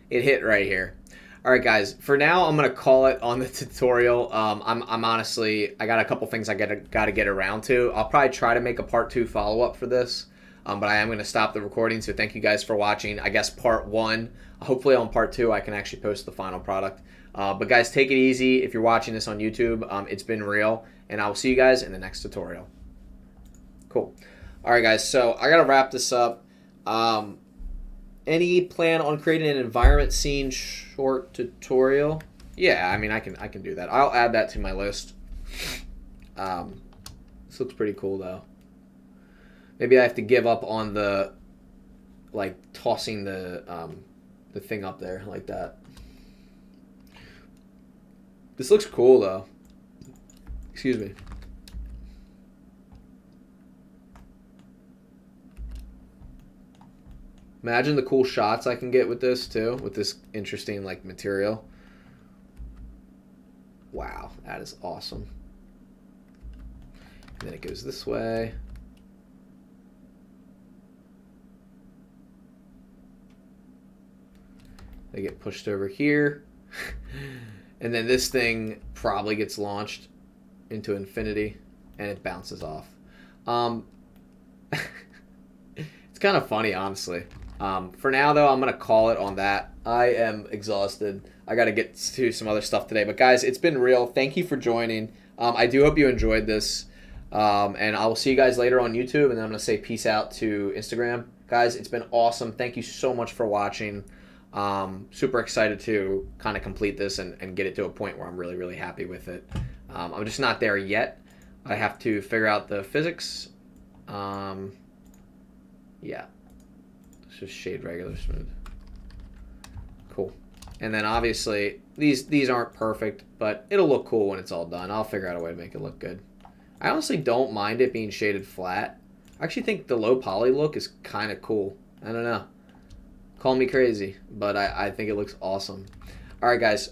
it hit right here. All right, guys. For now, I'm going to call it on the tutorial. I'm honestly... I got a couple things I got to get around to. I'll probably try to make a part 2 follow-up for this. But I am going to stop the recording, so thank you guys for watching. I guess part 1. Hopefully on part 2 I can actually post the final product. But guys, take it easy. If you're watching this on YouTube, it's been real. And I will see you guys in the next tutorial. Cool. Alright guys, so I got to wrap this up. Any plan on creating an environment scene short tutorial? Yeah, I mean, I can do that. I'll add that to my list. This looks pretty cool, though. Maybe I have to give up on the, like, tossing the thing up there like that. This looks cool, though. Excuse me. Imagine the cool shots I can get with this, too. With this interesting, like, material. Wow, that is awesome. And then it goes this way. They get pushed over here. And then this thing probably gets launched into infinity. And it bounces off. It's kind of funny, honestly. For now, though, I'm going to call it on that. I am exhausted. I got to get to some other stuff today. But, guys, it's been real. Thank you for joining. I do hope you enjoyed this. And I will see you guys later on YouTube. And then I'm going to say peace out to Instagram. Guys, it's been awesome. Thank you so much for watching. Super excited to kind of complete this and get it to a point where I'm really, really happy with it. I'm just not there yet. I have to figure out the physics. Yeah. Let's just shade regular smooth. Cool. And then obviously these aren't perfect, but it'll look cool when it's all done. I'll figure out a way to make it look good. I honestly don't mind it being shaded flat. I actually think the low poly look is kind of cool. I don't know. Call me crazy, but I think it looks awesome. All right, guys.